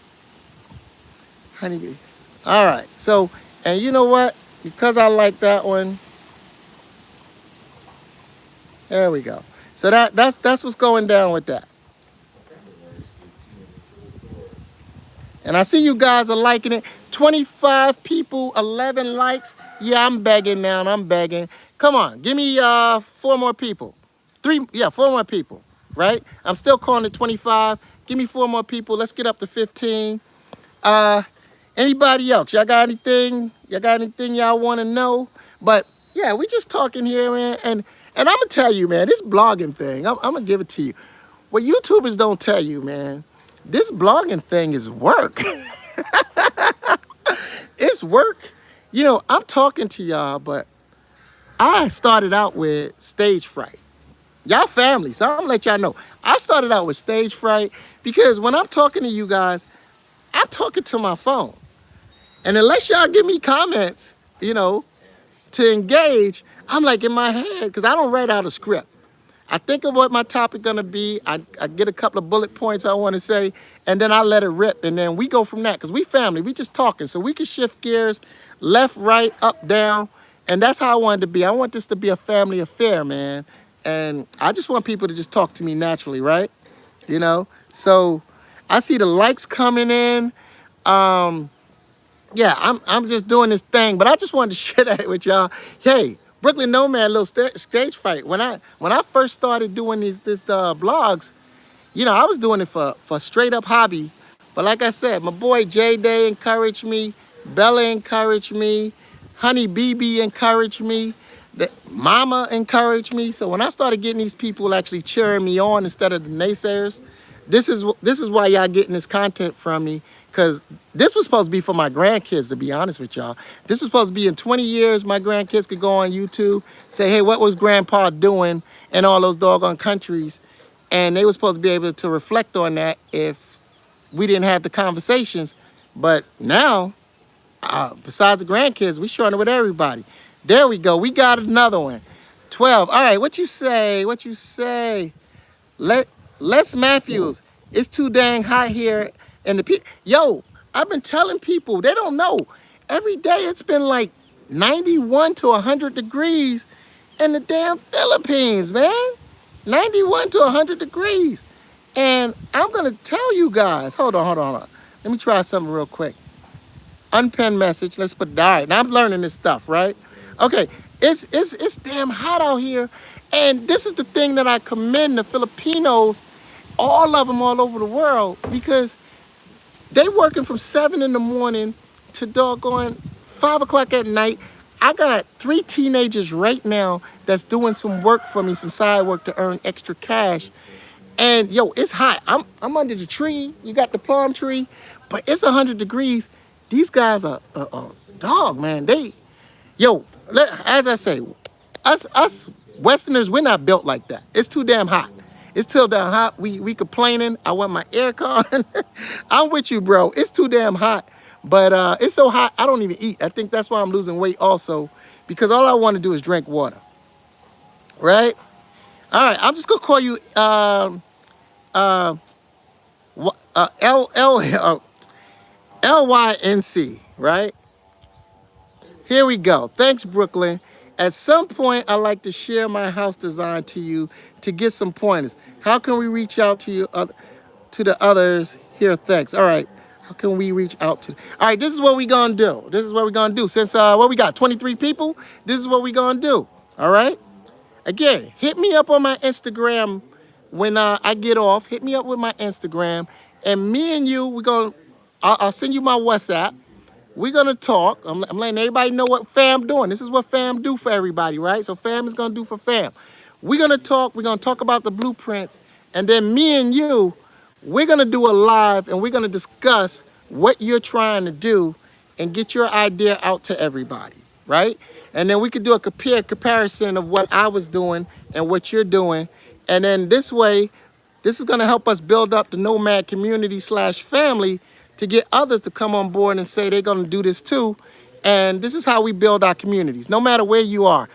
Honey. All right. So, and you know what? Because I like that one, there we go. So that's what's going down with that. And I see you guys are liking it. 25 people, 11 likes. Yeah, I'm begging now. I'm begging. Come on, give me 4 more people. 4 more people, right? I'm still calling it 25. Give me 4 more people. Let's get up to 15. Anybody else? Y'all got anything? Y'all got anything y'all want to know? But yeah, we just talking here, man. And I'm gonna tell you, man, this blogging thing, I'm gonna give it to you. What YouTubers don't tell you, man, this blogging thing is work. It's work. You know, I'm talking to y'all, but I started out with stage fright. Y'all family, so I'm gonna let y'all know. I started out with stage fright because when I'm talking to you guys, I'm talking to my phone. And unless y'all give me comments, you know, to engage, I'm like in my head, because I don't write out a script. I think of what my topic gonna be. I get a couple of bullet points I want to say, and then I let it rip, and then we go from that. Because we family, we just talking, so we can shift gears, left, right, up, down, and that's how I want it to be. I want this to be a family affair, man, and I just want people to just talk to me naturally, right? You know. So I see the likes coming in. Yeah, I'm just doing this thing, but I just wanted to share that with y'all. Hey, Brooklyn Nomad, little stage fight. When I first started doing these blogs, you know, I was doing it for straight up hobby. But like I said, my boy J Day encouraged me, Bella encouraged me, Honey BB encouraged me, the Mama encouraged me. So when I started getting these people actually cheering me on instead of the naysayers, this is why y'all getting this content from me. Because this was supposed to be for my grandkids, to be honest with y'all. This was supposed to be in 20 years, my grandkids could go on YouTube, say, hey, what was Grandpa doing in all those doggone countries? And they were supposed to be able to reflect on that if we didn't have the conversations But now, besides the grandkids, we showing it with everybody. There we go. We got another one. 12. All right, what you say? What you say? Let Les Matthews. It's too dang hot here, and yo, I've been telling people they don't know. Every day it's been like 91 to 100 degrees in the damn Philippines, man. 91 to 100 degrees, and I'm gonna tell you guys. Hold on. Let me try something real quick. Unpinned message. Let's put diet. Now I'm learning this stuff, right? Okay, it's damn hot out here, and this is the thing that I commend the Filipinos, all of them all over the world, because they working from 7 in the morning to doggone 5 o'clock at night. I got 3 teenagers right now that's doing some work for me, some side work to earn extra cash. And yo, it's hot. I'm under the tree. You got the palm tree, but it's 100 degrees. These guys are dog, man. As I say, us Westerners, we're not built like that. It's too damn hot. It's too damn hot. We complaining. I want my air con. I'm with you, bro. It's too damn hot. But it's so hot, I don't even eat. I think that's why I'm losing weight also, because all I want to do is drink water. Right? All right. I'm just gonna call you uh, LYNC. Right? Here we go. Thanks, Brooklyn. At some point, I like to share my house design to you to get some pointers. How can we reach out to you, to the others here? Thanks. All right. How can we reach out to? All right. This is what we gonna do. This is what we gonna do. Since what we got 23 people, this is what we gonna do. All right. Again, hit me up on my Instagram when I get off. Hit me up with my Instagram, and me and you, I'll send you my WhatsApp. We're gonna talk. I'm letting everybody know what fam doing. This is what fam do for everybody, right? So fam is gonna do for fam. We're gonna talk. We're gonna talk about the blueprints, and then me and you, we're gonna do a live, and we're gonna discuss what you're trying to do, and get your idea out to everybody, right? And then we could do a comparison of what I was doing and what you're doing, and then this way, this is gonna help us build up the nomad community slash family to get others to come on board and say they're gonna do this too. And this is how we build our communities, no matter where you are.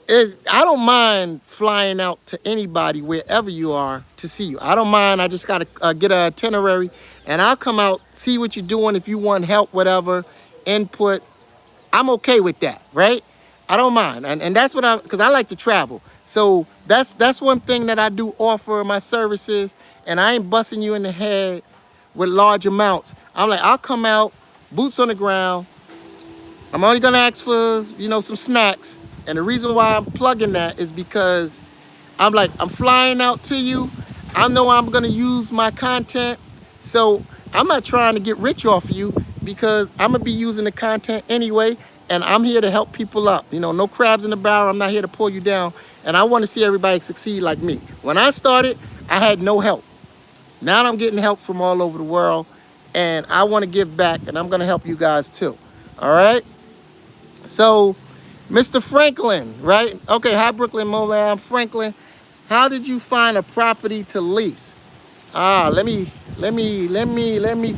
I don't mind flying out to anybody wherever you are to see you. I don't mind. I just gotta get an itinerary, and I'll come out, see what you're doing. If you want help, whatever, input, I'm okay with that, right? I don't mind, and that's what because I like to travel. So that's one thing that I do offer my services, and I ain't busting you in the head with large amounts. I'm like, I'll come out, boots on the ground. I'm only gonna ask for, some snacks. And the reason why I'm plugging that is because I'm like, I'm flying out to you. I know I'm gonna use my content. So I'm not trying to get rich off of you, because I'm gonna be using the content anyway. And I'm here to help people up. No crabs in the barrel. I'm not here to pull you down. And I wanna see everybody succeed like me. When I started, I had no help. Now I'm getting help from all over the world, and I want to give back, and I'm going to help you guys too. All right? So, Mr. Franklin, right? Okay, hi Brooklyn Molan. I'm Franklin. How did you find a property to lease? Let me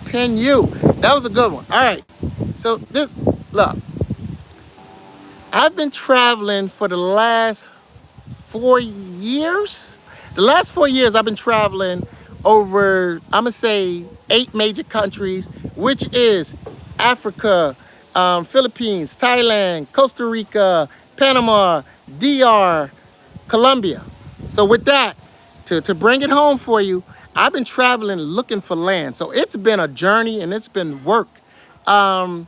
pin you. That was a good one. All right. So look, I've been traveling for the last 4 years. The last 4 years, I've been traveling over, I'm gonna say, 8 major countries, which is Africa, Philippines, Thailand, Costa Rica, Panama, DR, Colombia. So with that, to bring it home for you, I've been traveling looking for land. So it's been a journey, and it's been work. And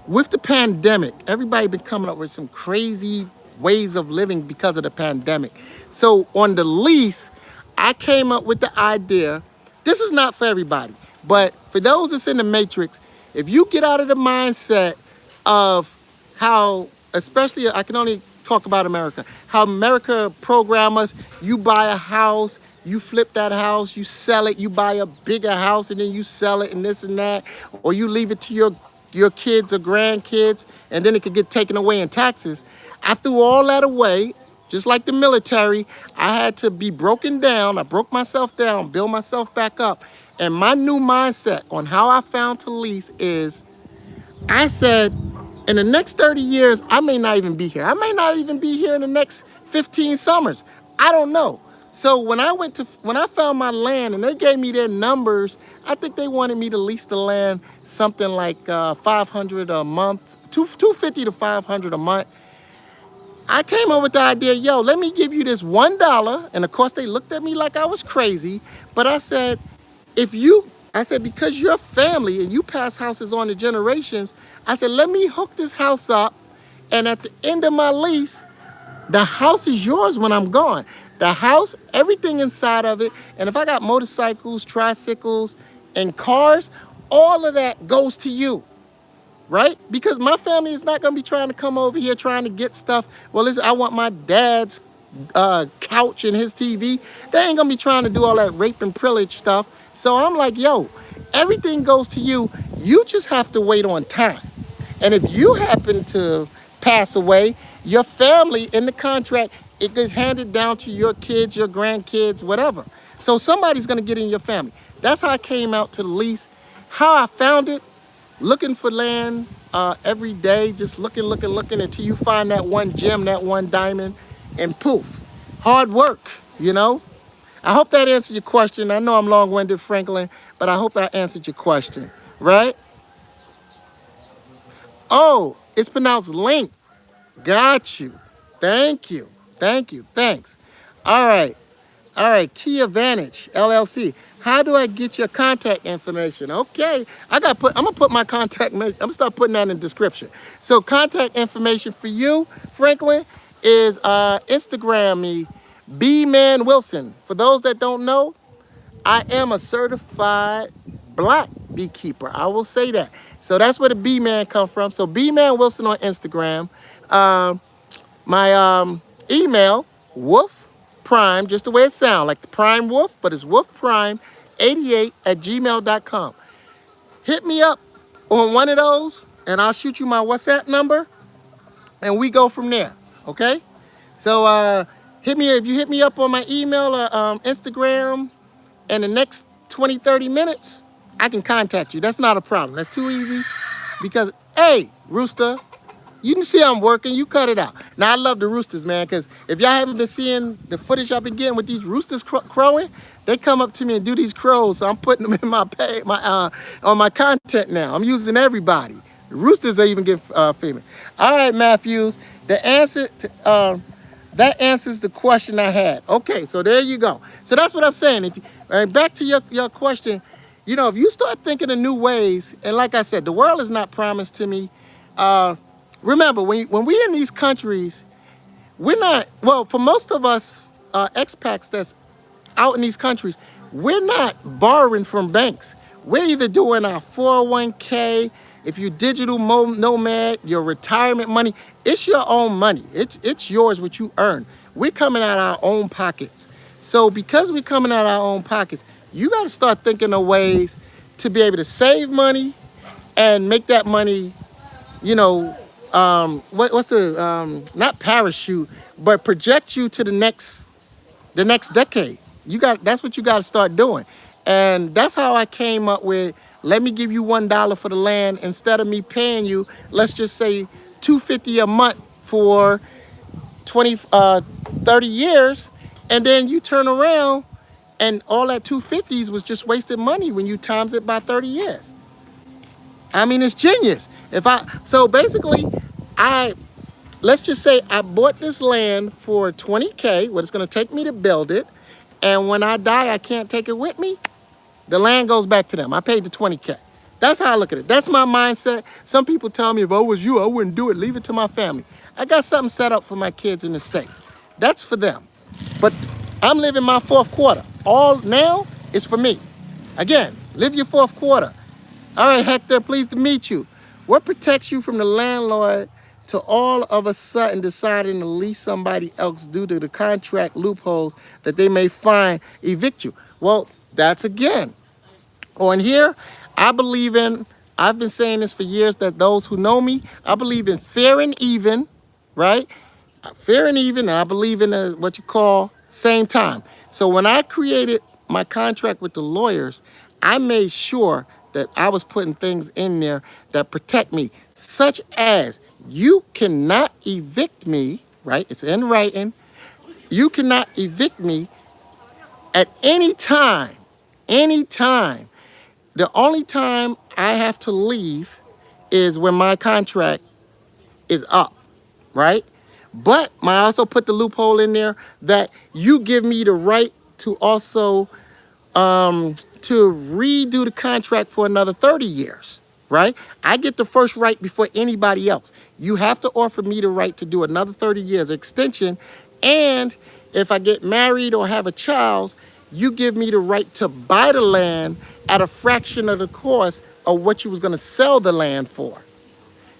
with the pandemic, everybody been coming up with some crazy ways of living because of the pandemic. So on the lease, I came up with the idea. This is not for everybody, but for those that's in the matrix, if you get out of the mindset of how, especially, I can only talk about America, how America program us, you buy a house, you flip that house, you sell it, you buy a bigger house, and then you sell it, and this and that, or you leave it to your kids or grandkids, and then it could get taken away in taxes. I threw all that away. Just like the military, I had to be broken down. I broke myself down, build myself back up. And my new mindset on how I found to lease is, I said, in the next 30 years, I may not even be here. I may not even be here in the next 15 summers. I don't know. So when I found my land and they gave me their numbers, I think they wanted me to lease the land something like 500 a month, 250 to 500 a month. I came up with the idea, yo, let me give you this $1. And of course they looked at me like I was crazy, but I said, because you're family and you pass houses on to generations, I said, let me hook this house up. And at the end of my lease, the house is yours when I'm gone. The house, everything inside of it. And if I got motorcycles, tricycles, and cars, all of that goes to you, right? Because my family is not going to be trying to come over here trying to get stuff. Well, listen, I want my dad's couch and his TV. They ain't gonna be trying to do all that rape and pillage stuff. So I'm like, yo, everything goes to you. You just have to wait on time. And if you happen to pass away, your family in the contract, it gets handed down to your kids, your grandkids, whatever. So somebody's gonna get in your family. That's how I came out to the lease. How I found it, looking for land every day, just looking until you find that one gem, that one diamond, and poof, hard work, you know? I hope that answered your question. I know I'm long-winded, Franklin, but I hope I answered your question, right? Oh, it's pronounced link. Got you. Thank you. Thank you. Thanks. All right. All right, Key Advantage LLC. How do I get your contact information? Okay, I'm gonna put my I'm gonna start putting that in the description. So contact information for you, Franklin, is Instagram me, B Man Wilson. For those that don't know, I am a certified black beekeeper. I will say that. So that's where the B Man come from. So B Man Wilson on Instagram. My email, Wolf Prime, just the way it sounds, like the Prime Wolf, but it's wolfprime88@gmail.com. Hit me up on one of those, and I'll shoot you my WhatsApp number, and we go from there, okay? So if you hit me up on my email or Instagram in the next 20, 30 minutes, I can contact you. That's not a problem. That's too easy because, hey, Rooster, you can see I'm working, you cut it out. Now, I love the roosters, man, because if y'all haven't been seeing the footage I've been getting with these roosters crowing, they come up to me and do these crows, so I'm putting them in my on my content now. I'm using everybody. The roosters are even get famous. All right, Matthews, the answer to, that answers the question I had. Okay, so there you go. So that's what I'm saying. If you, back to your question, you know, if you start thinking of new ways, and like I said, the world is not promised to me. Remember, when we're in these countries, we're not, well, for most of us expats that's out in these countries, we're not borrowing from banks. We're either doing our 401k, if you're digital nomad, your retirement money, it's your own money. It's yours, what you earn. We're coming out of our own pockets. So because we're coming out of our own pockets, you got to start thinking of ways to be able to save money and make that money, you know, what's the, not parachute, but project you to the next decade. That's what you got to start doing. And that's how I came up with, let me give you $1 for the land instead of me paying you, let's just say $250 a month for 30 years. And then you turn around and all that 250s was just wasted money when you times it by 30 years. I mean, it's genius. So basically, let's just say I bought this land for $20K, what it's gonna take me to build it, and when I die, I can't take it with me. The land goes back to them. I paid the $20K. That's how I look at it. That's my mindset. Some people tell me if I was you, I wouldn't do it. Leave it to my family. I got something set up for my kids in the States. That's for them. But I'm living my fourth quarter. All now is for me. Again, live your fourth quarter. All right, Hector, pleased to meet you. What protects you from the landlord to all of a sudden deciding to lease somebody else due to the contract loopholes that they may find evict you? Well, that's again. On here, I've been saying this for years, that those who know me, I believe in fair and even, right? Fair and even, and I believe in what you call same time. So when I created my contract with the lawyers, I made sure that I was putting things in there that protect me, such as you cannot evict me, right? It's in writing. You cannot evict me at any time. Anytime. The only time I have to leave is when my contract is up, right? But I also put the loophole in there that you give me the right to also to redo the contract for another 30 years, right? I get the first right before anybody else. You have to offer me the right to do another 30 years extension. And if I get married or have a child, you give me the right to buy the land at a fraction of the cost of what you was going to sell the land for.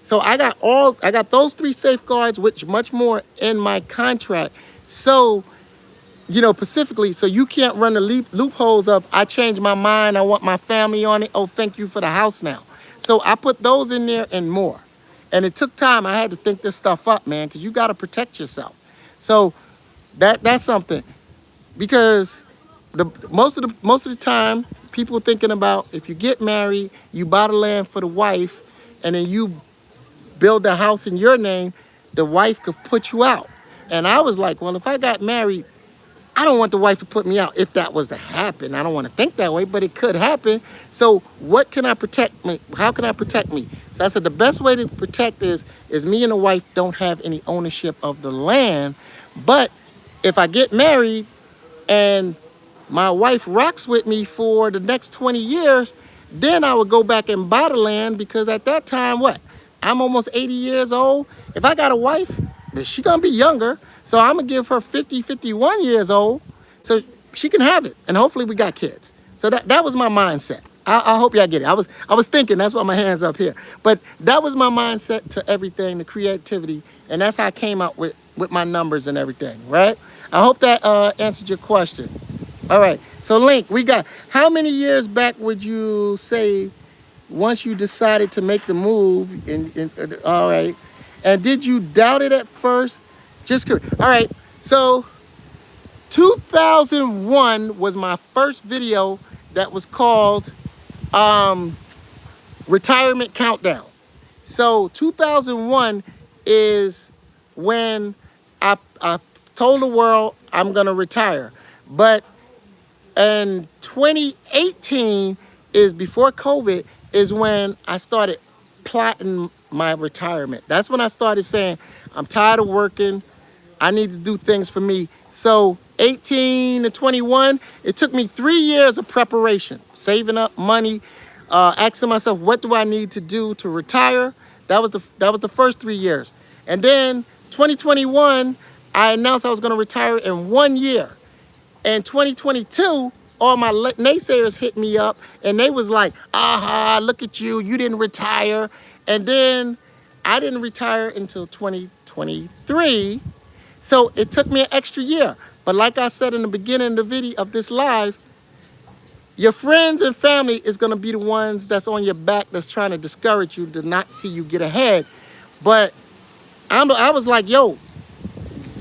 So I got those three safeguards, which much more in my contract. So specifically, so you can't run the loopholes of, I changed my mind, I want my family on it, oh, thank you for the house now. So I put those in there and more. And it took time. I had to think this stuff up, man, because you got to protect yourself. So that's something. Because most of the time, people thinking about, if you get married, you buy the land for the wife, and then you build a house in your name, the wife could put you out. And I was like, well, if I got married, I don't want the wife to put me out if that was to happen. I don't want to think that way, but it could happen. So what can I protect me? How can I protect me? So I said the best way to protect is me and the wife don't have any ownership of the land. But if I get married and my wife rocks with me for the next 20 years, then I would go back and buy the land, because at that time, what? I'm almost 80 years old. If I got a wife, she's gonna be younger. So I'm gonna give her 50, 51 years old, so she can have it. And hopefully we got kids. So that was my mindset. I hope y'all get it. I was thinking, that's why my hand's up here. But that was my mindset to everything, the creativity, and that's how I came out with my numbers and everything, right? I hope that answered your question. All right, so Link, we got, how many years back would you say once you decided to make the move, all right, and did you doubt it at first? Just curious. All right, so 2001 was my first video that was called Retirement Countdown. So 2001 is when I told the world I'm gonna retire. But in 2018 is before COVID, is when I started plotting my retirement. That's when I started saying, I'm tired of working. I need to do things for me. So 18 to 21, it took me 3 years of preparation, saving up money, asking myself, what do I need to do to retire? That was the first 3 years. And then 2021, I announced I was gonna retire in 1 year. In 2022, all my naysayers hit me up, and they was like, aha, look at you, you didn't retire. And then I didn't retire until 2023. So it took me an extra year. But like I said in the beginning of the video of this live, your friends and family is gonna be the ones that's on your back, that's trying to discourage you, to not see you get ahead. But I was like, yo,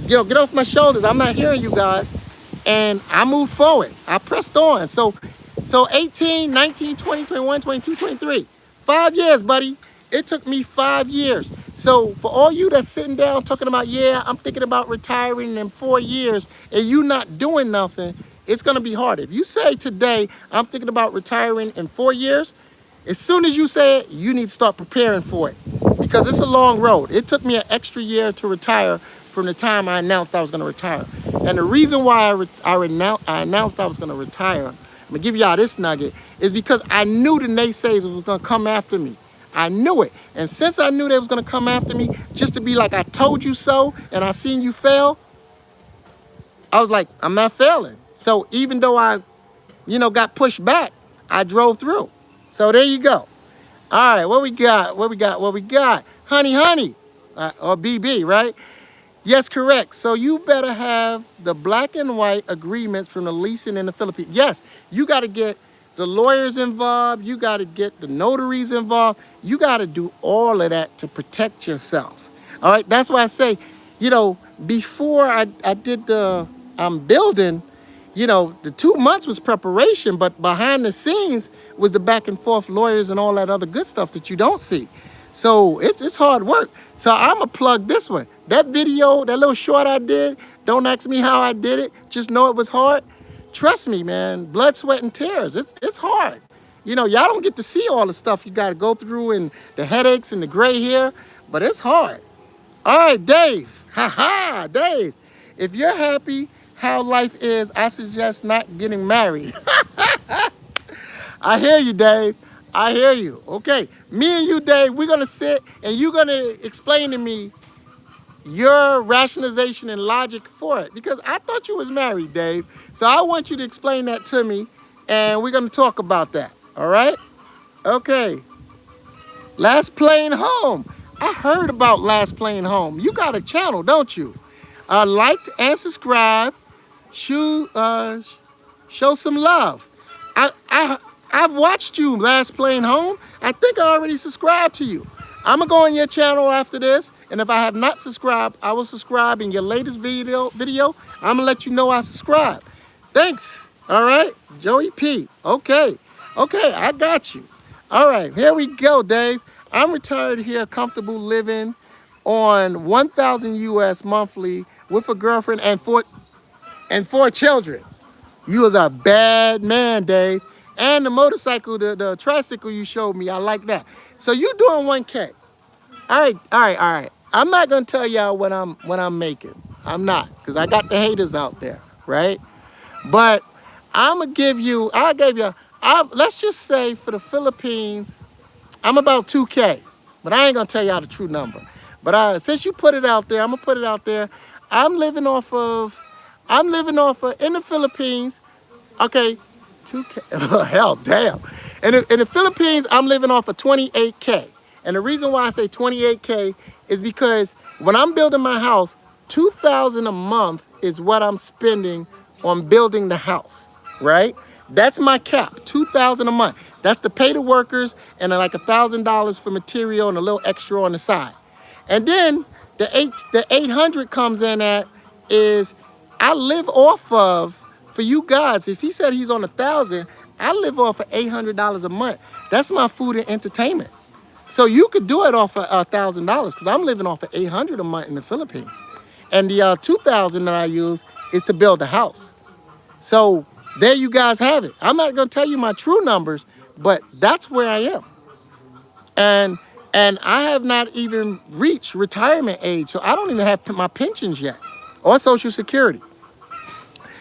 get off my shoulders. I'm not hearing you guys. And I moved forward. I pressed on. So 18, 19, 20, 21, 22, 23. 5 years, buddy. It took me 5 years. So for all you that's sitting down talking about, yeah, I'm thinking about retiring in 4 years, and you not doing nothing, it's gonna be hard. If you say today, I'm thinking about retiring in 4 years, as soon as you say it, you need to start preparing for it, because it's a long road. It took me an extra year to retire from the time I announced I was gonna retire. And the reason why I announced I was gonna retire, I'm gonna give y'all this nugget, is because I knew the naysayers was gonna come after me. I knew it. And since I knew they was gonna come after me, just to be like, I told you so, and I seen you fail, I was like, I'm not failing. So even though I, got pushed back, I drove through. So there you go. All right, what we got? Honey, or BB, right? Yes, correct. So you better have the black and white agreements from the leasing in the Philippines. Yes, you got to get the lawyers involved. You got to get the notaries involved. You got to do all of that to protect yourself. All right, that's why I say, before I did the building, you know, the 2 months was preparation, but behind the scenes was the back and forth lawyers and all that other good stuff that you don't see. So it's hard work. So I'ma plug this one. That video, that little short I did, don't ask me how I did it, just know it was hard. Trust me, man, blood, sweat, and tears. It's hard. You know, y'all don't get to see all the stuff you gotta go through and the headaches and the gray hair, but it's hard. All right, Dave. Ha ha, Dave. If you're happy how life is, I suggest not getting married. I hear you, Dave. I hear you. Okay, me and you, Dave, we're gonna sit and you're gonna explain to me your rationalization and logic for it, because I thought you was married, Dave. So I want you to explain that to me, and we're gonna talk about that. All right? Okay. Last Plane Home. I heard about Last Plane Home. You got a channel, don't you? Like and subscribe. Show some love. I've watched you Last Plane Home. I think I already subscribed to you. I'm gonna go on your channel after this, and if I have not subscribed, I will subscribe in your latest video. I'm gonna let you know I subscribe. Thanks. All right, Joey P. Okay, I got you. All right, here we go, Dave. I'm retired here, comfortable living on 1,000 US monthly with a girlfriend and four children. You was a bad man, Dave. And the motorcycle, the tricycle you showed me, I like that. So you doing 1K. All right. I'm not gonna tell y'all what I'm making. I'm not, because I got the haters out there, right? But let's just say for the Philippines, I'm about 2K, but I ain't gonna tell y'all the true number. But since you put it out there, I'm gonna put it out there. I'm living off of in the Philippines. Okay, 2K. Hell, damn. In the Philippines, I'm living off of 28K. And the reason why I say 28K is because when I'm building my house, 2,000 a month is what I'm spending on building the house, right? That's my cap, 2,000 a month. That's to pay the workers and then like $1,000 for material and a little extra on the side. And then the 800 comes in at is I live off of, for you guys, if he said he's on 1,000, I live off of $800 a month. That's my food and entertainment. So you could do it off of $1,000 because I'm living off of 800 a month in the Philippines. And the 2,000 that I use is to build a house. So there you guys have it. I'm not gonna tell you my true numbers, but that's where I am. And I have not even reached retirement age, so I don't even have my pensions yet or Social Security.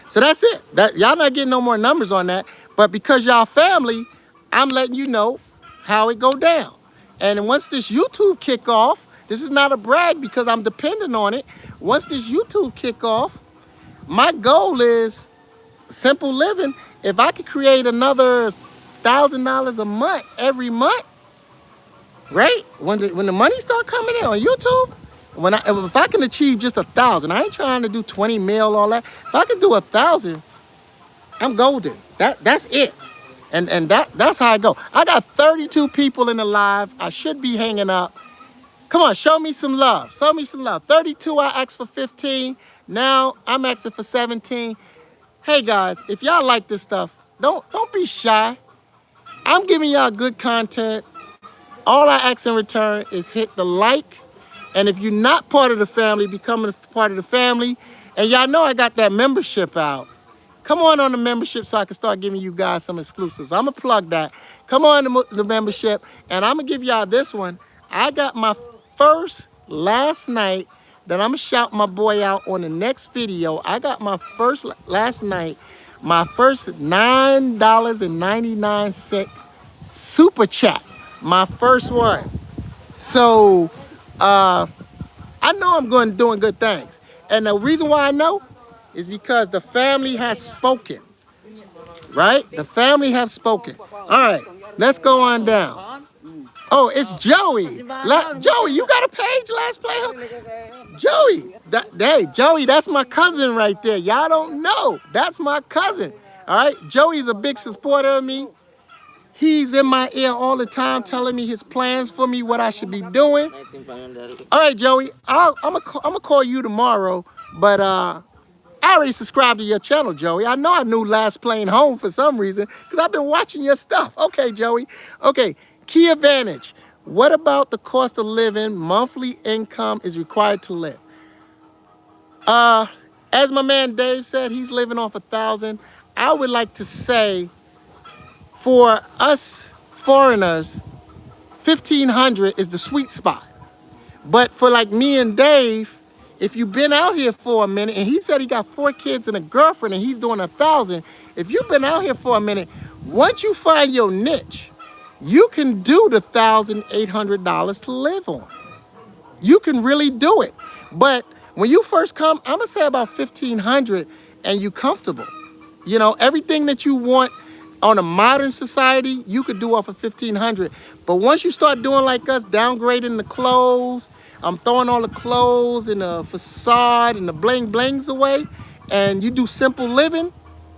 So that's it. Y'all not getting no more numbers on that, but because y'all family, I'm letting you know how it go down. And once this YouTube kick off, this is not a brag because I'm dependent on it. Once this YouTube kick off, my goal is simple living. If I could create another $1,000 a month every month, right? When the money start coming in on YouTube, if I can achieve just 1,000, I ain't trying to do 20 mil, all that. If I can do 1,000, I'm golden. That's it. And that's how I go. I got 32 people in the live. I should be hanging up. Come on, show me some love. Show me some love. 32, I asked for 15. Now I'm asking for 17. Hey guys, if y'all like this stuff, don't be shy. I'm giving y'all good content. All I ask in return is hit the like. And if you're not part of the family, become a part of the family. And y'all know I got that membership out. Come on the membership so I can start giving you guys some exclusives. I'm going to plug that. Come on the membership. And I'm going to give y'all this one. I got my first last night that I'm going to shout my boy out on the next video. I got my first last night, my first $9.99 super chat. My first one. So I know I'm doing good things. And the reason why I know is because the family has spoken, right? The family have spoken. All right, let's go on down. Oh, it's Joey. Joey, you got a page, Last Player? Joey, hey, Joey, that's my cousin right there. Y'all don't know. That's my cousin. All right, Joey's a big supporter of me. He's in my ear all the time telling me his plans for me, what I should be doing. All right, Joey, I'm gonna call you tomorrow, but I already subscribed to your channel, Joey. I know I knew Last Plane Home for some reason because I've been watching your stuff. Okay, Joey. Okay, key advantage. What about the cost of living? Monthly income is required to live. Uh, as my man Dave said, he's living off 1,000. I would like to say for us foreigners, 1,500 is the sweet spot. But for like me and Dave, if you've been out here for a minute, and he said he got 4 kids and a girlfriend and he's doing 1,000, if you've been out here for a minute, once you find your niche, you can do the $1,800 to live on. You can really do it. But when you first come, I'm gonna say about 1,500 and you comfortable. You know, everything that you want on a modern society, you could do off of 1,500. But once you start doing like us, downgrading the clothes, I'm throwing all the clothes and the facade and the bling blings away, and you do simple living,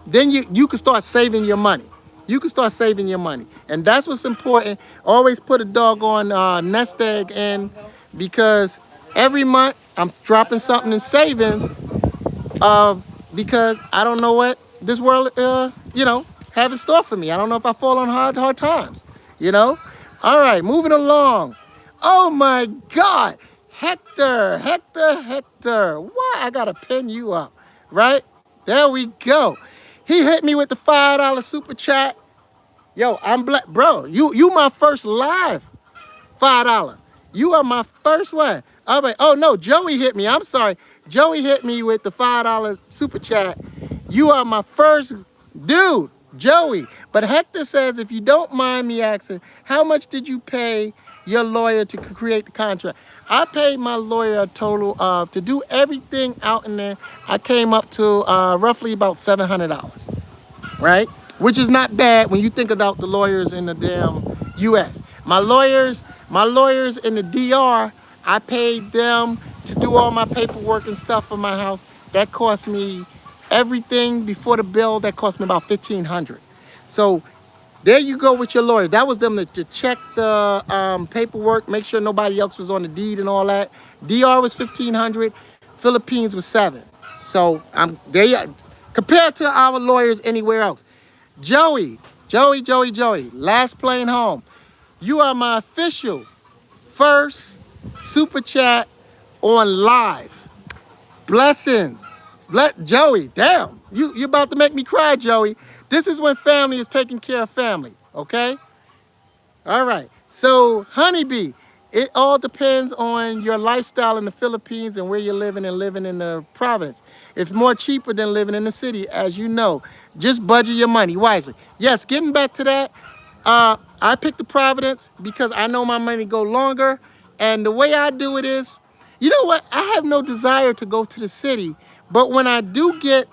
then you can start saving your money. You can start saving your money. And that's what's important. Always put a doggone nest egg in, because every month I'm dropping something in savings because I don't know what this world, have in store for me. I don't know if I fall on hard times, you know? All right, moving along. Oh my God, Hector. Why I gotta pin you up, right? There we go. He hit me with the $5 super chat. Yo, I'm black, bro. You my first live $5. You are my first one. I'm like, oh no, Joey hit me. I'm sorry. Joey hit me with the $5 super chat. You are my first dude, Joey. But Hector says, if you don't mind me asking, how much did you pay your lawyer to create the contract? I paid my lawyer a total of, to do everything out in there, I came up to roughly about $700, right? Which is not bad when you think about the lawyers in the damn US. My lawyers in the DR, I paid them to do all my paperwork and stuff for my house. That cost me everything before the bill, that cost me about $1,500. So there you go with your lawyer. That was them to check the paperwork, make sure nobody else was on the deed and all that. DR was $1,500, Philippines was $7. So I'm there compared to our lawyers anywhere else. Joey, Last Plane Home. You are my official first super chat on live. Blessings. Joey, damn, you about to make me cry, Joey. This is when family is taking care of family, okay? All right, so Honeybee, it all depends on your lifestyle in the Philippines and where you're living and living in the province. It's more cheaper than living in the city, as you know. Just budget your money wisely. Yes, getting back to that, I picked the Providence because I know my money go longer. And the way I do it is, you know what? I have no desire to go to the city, but when I do get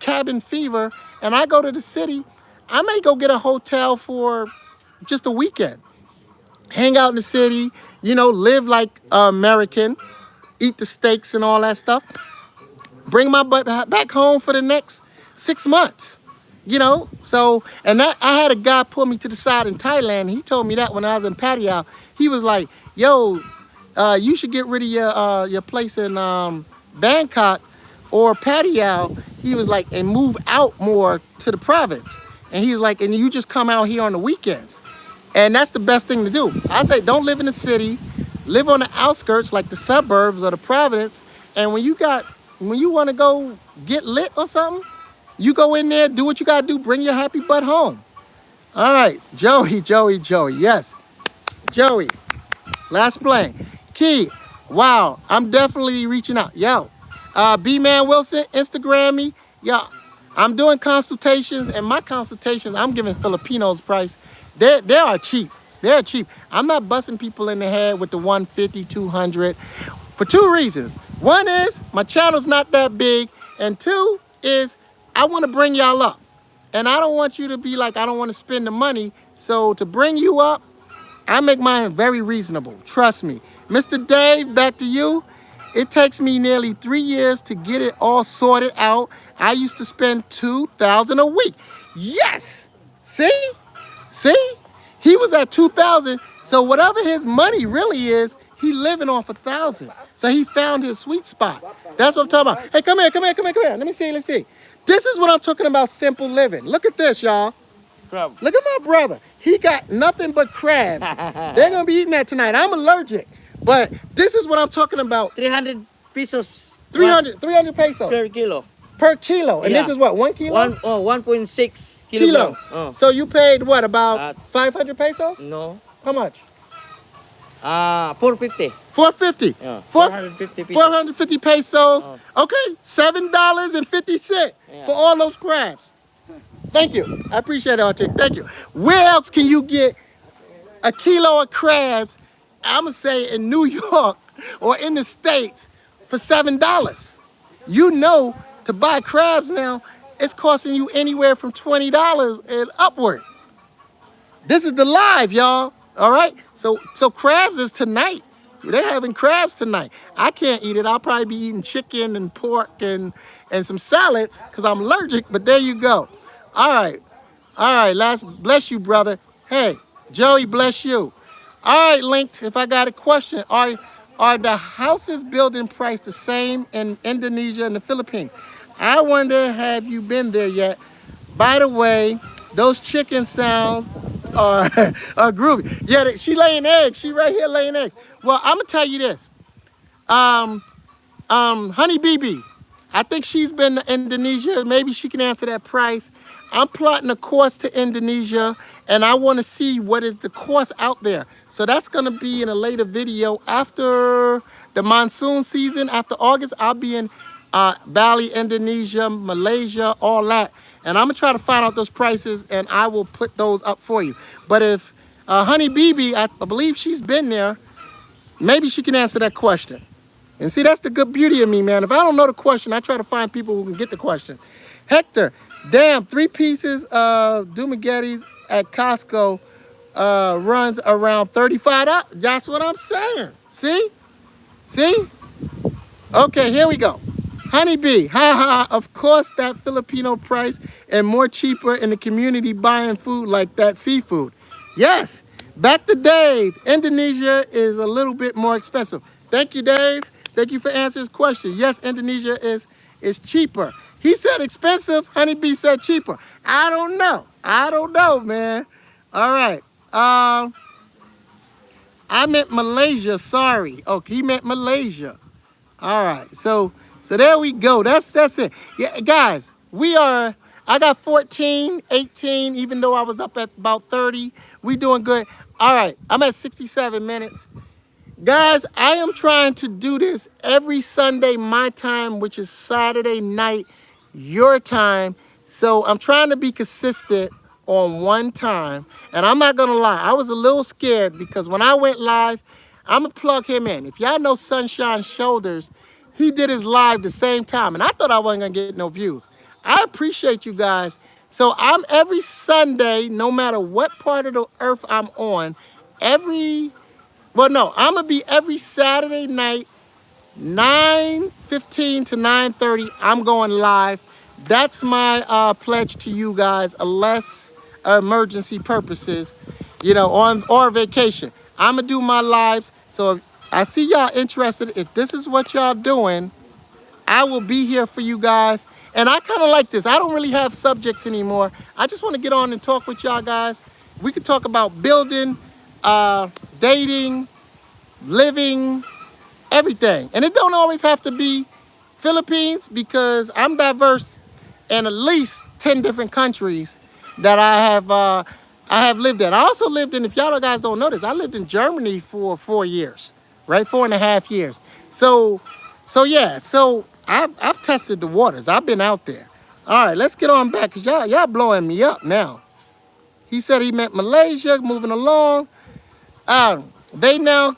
cabin fever and I go to the city, I may go get a hotel for just a weekend. Hang out in the city, live like American, eat the steaks and all that stuff. Bring my butt back home for the next 6 months, So, and that I had a guy pull me to the side in Thailand. He told me that when I was in Pattaya. He was like, yo, you should get rid of your place in Bangkok or Pattaya. He was like, and move out more to the province. And he's like, and you just come out here on the weekends. And that's the best thing to do. I say, don't live in the city, live on the outskirts like the suburbs or the province. And when you want to go get lit or something, you go in there, do what you got to do, bring your happy butt home. All right, Joey, yes. Joey, Last Plane. Key, wow, I'm definitely reaching out. Yo, B-Man Wilson, Instagram me. Yo, I'm doing consultations, and my consultations, I'm giving Filipinos price. They are cheap. They're cheap. I'm not busting people in the head with the 150, 200 for 2 reasons. One is my channel's not that big, and 2 is I want to bring y'all up. And I don't want you to be like, I don't want to spend the money. So to bring you up, I make mine very reasonable. Trust me. Mr. Dave, back to you. It takes me nearly 3 years to get it all sorted out. I used to spend $2,000 a week. Yes. See? He was at 2,000. So whatever his money really is, he living off 1,000. So he found his sweet spot. That's what I'm talking about. Hey, come here, come here, come here, come here. Let me see, let me see. This is what I'm talking about, simple living. Look at this, y'all. Crab. Look at my brother. He got nothing but crabs. They're gonna be eating that tonight. I'm allergic. But this is what I'm talking about. 300 pesos. 300 pesos Per kilo. per kilo. And this Yeah. is what, 1 kilo? 1.6 Kilo. kilogram. Oh. So you paid what, about Uh, 500 pesos? No. How much? 450. 450. Yeah. Four- 450 pesos. 450 pesos. Oh. Okay, $7.50 Yeah. for all those crabs. Thank you. I appreciate it, Arctic. Thank you. Where else can you get a kilo of crabs, I'm going to say in New York or in the States, for $7? You know, to buy crabs now, it's costing you anywhere from $20 and upward. This is the live, y'all. All right. So crabs is tonight. They're having crabs tonight. I can't eat it. I'll probably be eating chicken and pork and some salads because I'm allergic. But there you go. All right. All right. Last bless you, brother. Hey, Joey, bless you. All right, Linked. If I got a question, are the houses building price the same in Indonesia and the Philippines? I wonder, have you been there yet? By the way, those chicken sounds are, are groovy. Yeah, she laying eggs. She right here laying eggs. Well, I'm gonna tell you this. Um, Honey BB, I think she's been to Indonesia. Maybe she can answer that price. I'm plotting a course to Indonesia, and I want to see what is the course out there. So that's gonna be in a later video after the monsoon season. After August, I'll be in Bali, Indonesia, Malaysia, all that. And I'm gonna try to find out those prices, and I will put those up for you. But if Honey BB, I believe she's been there, maybe she can answer that question. And see, that's the good beauty of me, man. If I don't know the question, I try to find people who can get the question. Hector, damn, 3 pieces of Dumagettis at Costco runs around $35. That's what I'm saying. See? See? Okay, here we go. Honeybee, haha, of course that Filipino price and more cheaper in the community buying food like that seafood. Yes, back to Dave. Indonesia is a little bit more expensive. Thank you, Dave. Thank you for answering his question. Yes, Indonesia is cheaper. He said expensive, Honeybee said cheaper. I don't know. I don't know, man. All right. I meant Malaysia, sorry. Oh, he meant Malaysia. All right, so there we go. That's it. Yeah, guys, I got 14, 18, even though I was up at about 30. We doing good. All right, I'm at 67 minutes. Guys, I am trying to do this every Sunday, my time, which is Saturday night, your time. So I'm trying to be consistent on one time. And I'm not gonna lie, I was a little scared because when I went live, I'm gonna plug him in. If y'all know Sunshine Shoulders, he did his live the same time. And I thought I wasn't gonna get no views. I appreciate you guys. So I'm every Sunday, no matter what part of the earth I'm on, I'm gonna be every Saturday night, 9:15 to 9:30. I'm going live. That's my pledge to you guys, unless emergency purposes, or vacation. I'm gonna do my lives. So if I see y'all interested, if this is what y'all doing, I will be here for you guys. And I kind of like this. I don't really have subjects anymore. I just want to get on and talk with y'all guys. We can talk about building, dating, living, everything. And it don't always have to be Philippines because I'm diverse in at least 10 different countries that I have lived in. I also lived in, if y'all guys don't know this, I lived in Germany for 4 years, right? 4.5 years. So yeah, so I've tested the waters. I've been out there. All right, let's get on back because y'all blowing me up now. He said he meant Malaysia, moving along. They now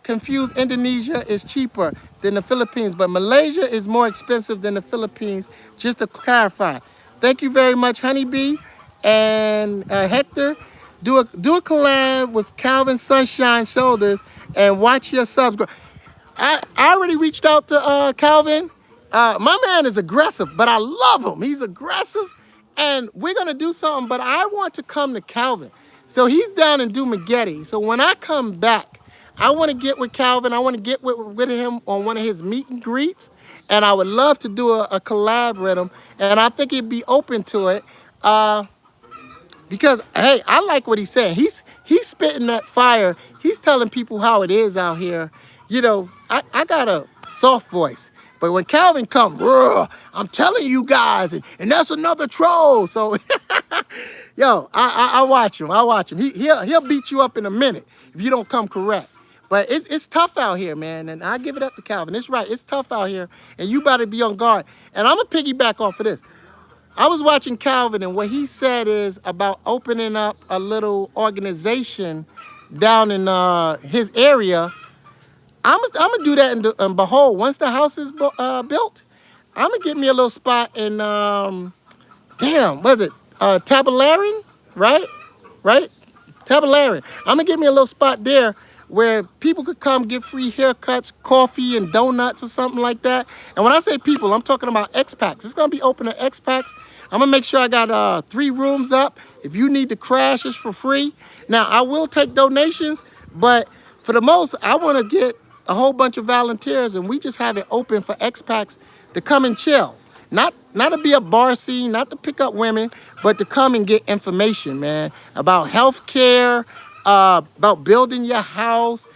confuse Indonesia is cheaper than the Philippines, but Malaysia is more expensive than the Philippines, just to clarify. Thank you very much, Honeybee and Hector. Do a collab with Calvin Sunshine Shoulders and watch your subs grow. I already reached out to Calvin. My man is aggressive, but I love him. He's aggressive, and we're gonna do something, but I want to come to Calvin. So he's down in Dumagetti. So when I come back, I want to get with Calvin. I want to get with him on one of his meet and greets, and I would love to do a collab with him. And I think he'd be open to it. Uh, because hey, I like what he's saying. He's spitting that fire. He's telling people how it is out here. You know, I got a soft voice, but when Calvin come, I'm telling you guys, and that's another troll. So, yo, I watch him. I watch him. He'll beat you up in a minute if you don't come correct. But it's tough out here, man. And I give it up to Calvin. It's right. It's tough out here, and you better be on guard. And I'm gonna piggyback off of this. I was watching Calvin, and what he said is about opening up a little organization down in his area. I'm gonna do that in Behold. Once the house is built, I'm gonna get me a little spot in damn, was it Tabularin, right? Right? Tabularin. I'm gonna get me a little spot there where people could come get free haircuts, coffee, and donuts or something like that. And when I say people, I'm talking about expats. It's gonna be open to expats. I'm gonna make sure I got 3 rooms up. If you need to crash, it's for free. Now I will take donations, but for the most, I want to get a whole bunch of volunteers, and we just have it open for expats to come and chill. Not to be a bar scene, not to pick up women, but to come and get information, man, about healthcare, about building your house.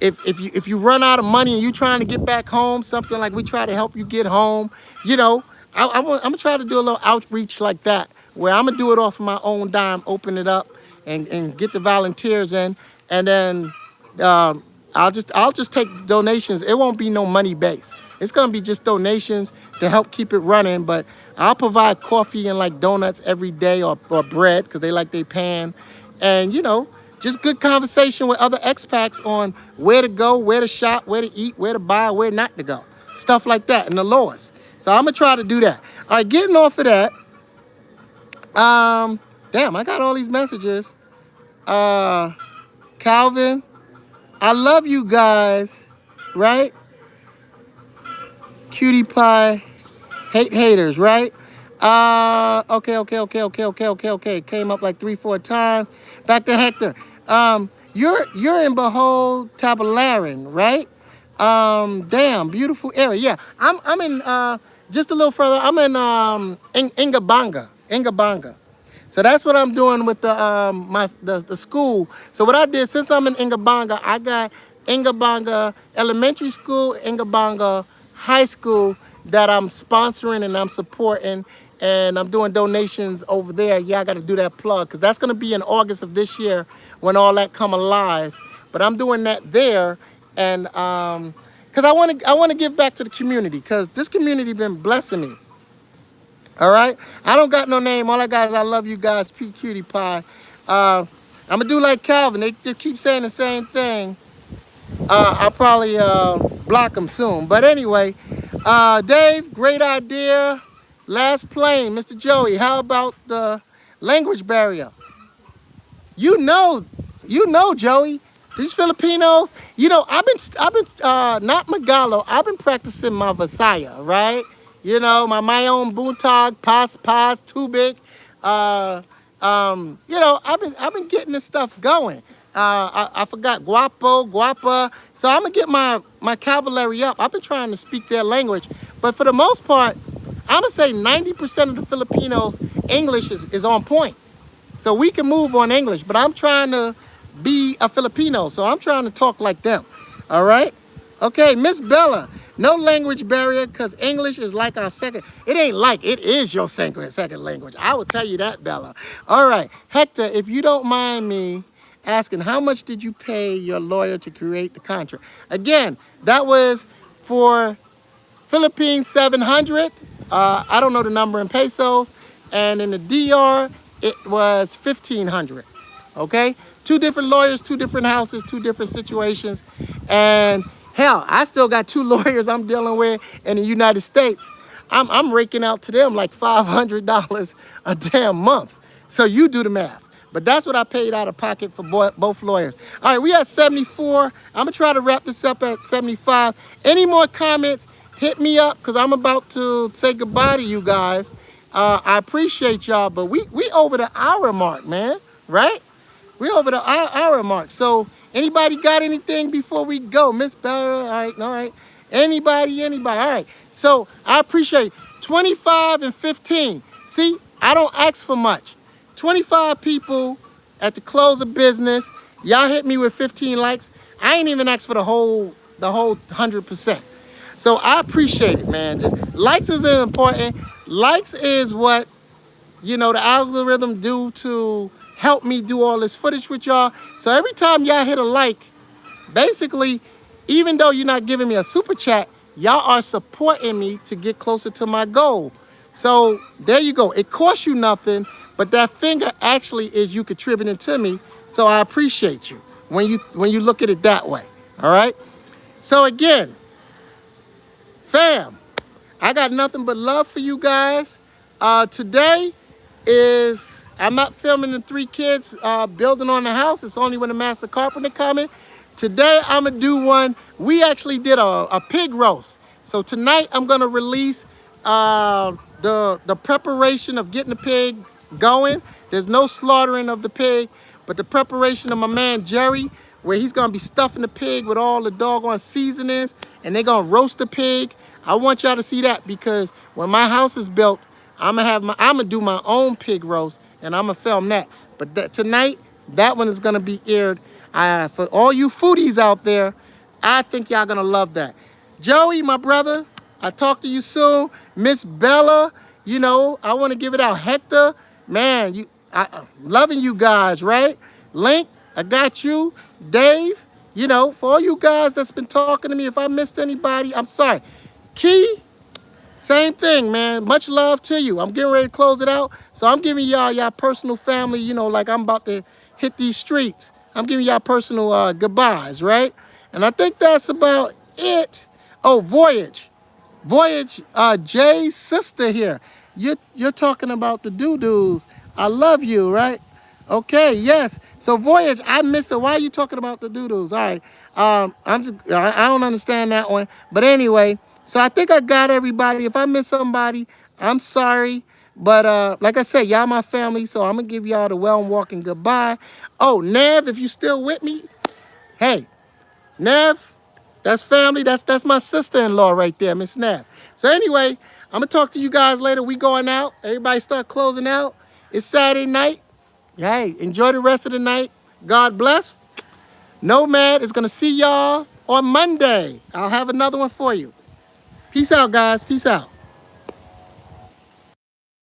If you run out of money and you trying to get back home, something like we try to help you get home, you know, I'm gonna try to do a little outreach like that, where I'm gonna do it off of my own dime, open it up, and get the volunteers in, and then I'll just take donations. It won't be no money base. It's gonna be just donations to help keep it running. But I'll provide coffee and like donuts every day, or bread, because they like they pan, and you know, just good conversation with other expats on where to go, where to shop, where to eat, where to buy, where not to go, stuff like that, and the laws. So I'm gonna try to do that. All right, getting off of that. Damn, I got all these messages. Calvin, I love you guys, right? Cutie pie, hate haters, right? Okay. Came up like 3-4 times. Back to Hector. You're in Behold Tabularin, right? Damn, beautiful area. Yeah, I'm in just a little further. I'm in Ingabanga. So that's what I'm doing with the school. So what I did, since I'm in Ingabanga, I got Ingabanga Elementary School, Ingabanga High School that I'm sponsoring and I'm supporting, and I'm doing donations over there. Yeah, I got to do that plug because that's going to be in August of this year when all that come alive. But I'm doing that there, and because I want to give back to the community, because this community been blessing me. All right, I don't got no name. All I got is I love you guys, cutie pie. I'm gonna do like Calvin. They just keep saying the same thing. I'll probably block them soon. But anyway, Dave, great idea. Last plane, Mr. Joey. How about the language barrier? You know, Joey. These Filipinos, I've been not Magalo. I've been practicing my Visaya, right? You know, my own buntag, pas, tubig. I've been getting this stuff going. I forgot guapo, guapa. So I'm gonna get my vocabulary up. I've been trying to speak their language, but for the most part, I'm gonna say 90% of the Filipinos English is on point. So we can move on English, but I'm trying to be a Filipino, so I'm trying to talk like them. All right? Okay, Miss Bella, no language barrier because English is like our second. It ain't like, it is your second language. I will tell you that, Bella. All right, Hector, if you don't mind me asking, how much did you pay your lawyer to create the contract? Again, that was for Philippines 700. I don't know the number in pesos. And in the DR, it was 1,500. Okay? 2 different lawyers, 2 different houses, 2 different situations. And hell, I still got 2 lawyers I'm dealing with in the United States. I'm raking out to them like $500 a damn month. So you do the math. But that's what I paid out of pocket for both lawyers. All right, we at 74. I'm going to try to wrap this up at 75. Any more comments, hit me up because I'm about to say goodbye to you guys. I appreciate y'all, but we over the hour mark, man, right? We over the hour mark. So Anybody got anything before we go? Miss Bella, all right, all right. Anybody, all right. So I appreciate 25 and 15. See, I don't ask for much. 25 people at the close of business. Y'all hit me with 15 likes. I ain't even asked for the whole 100%. So I appreciate it, man. Just likes is important. Likes is what the algorithm do to help me do all this footage with y'all. So every time y'all hit a like, basically, even though you're not giving me a super chat, y'all are supporting me to get closer to my goal. So there you go. It costs you nothing, but that finger actually is you contributing to me. So I appreciate you when you look at it that way. All right. So again, fam, I got nothing but love for you guys. Today is I'm not filming the three kids building on the house. It's only when the master carpenter coming. Today I'm gonna do one. We actually did a pig roast. So tonight I'm gonna release the preparation of getting the pig going. There's no slaughtering of the pig, but the preparation of my man Jerry, where he's gonna be stuffing the pig with all the doggone seasonings, and they're gonna roast the pig. I want y'all to see that because when my house is built, I'm gonna do my own pig roast, and I'm gonna film that. But tonight, that one is gonna be aired. For all you foodies out there, I think y'all gonna love that. Joey, my brother, I talk to you soon. Miss Bella, I want to give it out. Hector, man, I'm loving you guys, right? Link, I got you. Dave, for all you guys that's been talking to me, if I missed anybody, I'm sorry. Key, same thing, man. Much love to you. I'm getting ready to close it out. So I'm giving y'all personal family, like I'm about to hit these streets. I'm giving y'all personal goodbyes, right? And I think that's about it. Oh, Voyage. Voyage, Jay's sister here. You're talking about the doo-doos. I love you, right? Okay, yes. So Voyage, I missed it. Why are you talking about the doo-doos? All right. I don't understand that one. But anyway, so I think I got everybody. If I miss somebody, I'm sorry. But like I said, y'all my family, so I'm gonna give y'all the well and walking goodbye. Oh, Nev, if you still with me, hey, Nev, that's family. That's my sister-in-law right there, Miss Nev. So anyway, I'm gonna talk to you guys later. We going out. Everybody start closing out. It's Saturday night. Hey, enjoy the rest of the night. God bless. Nomad is gonna see y'all on Monday. I'll have another one for you. Peace out, guys. Peace out.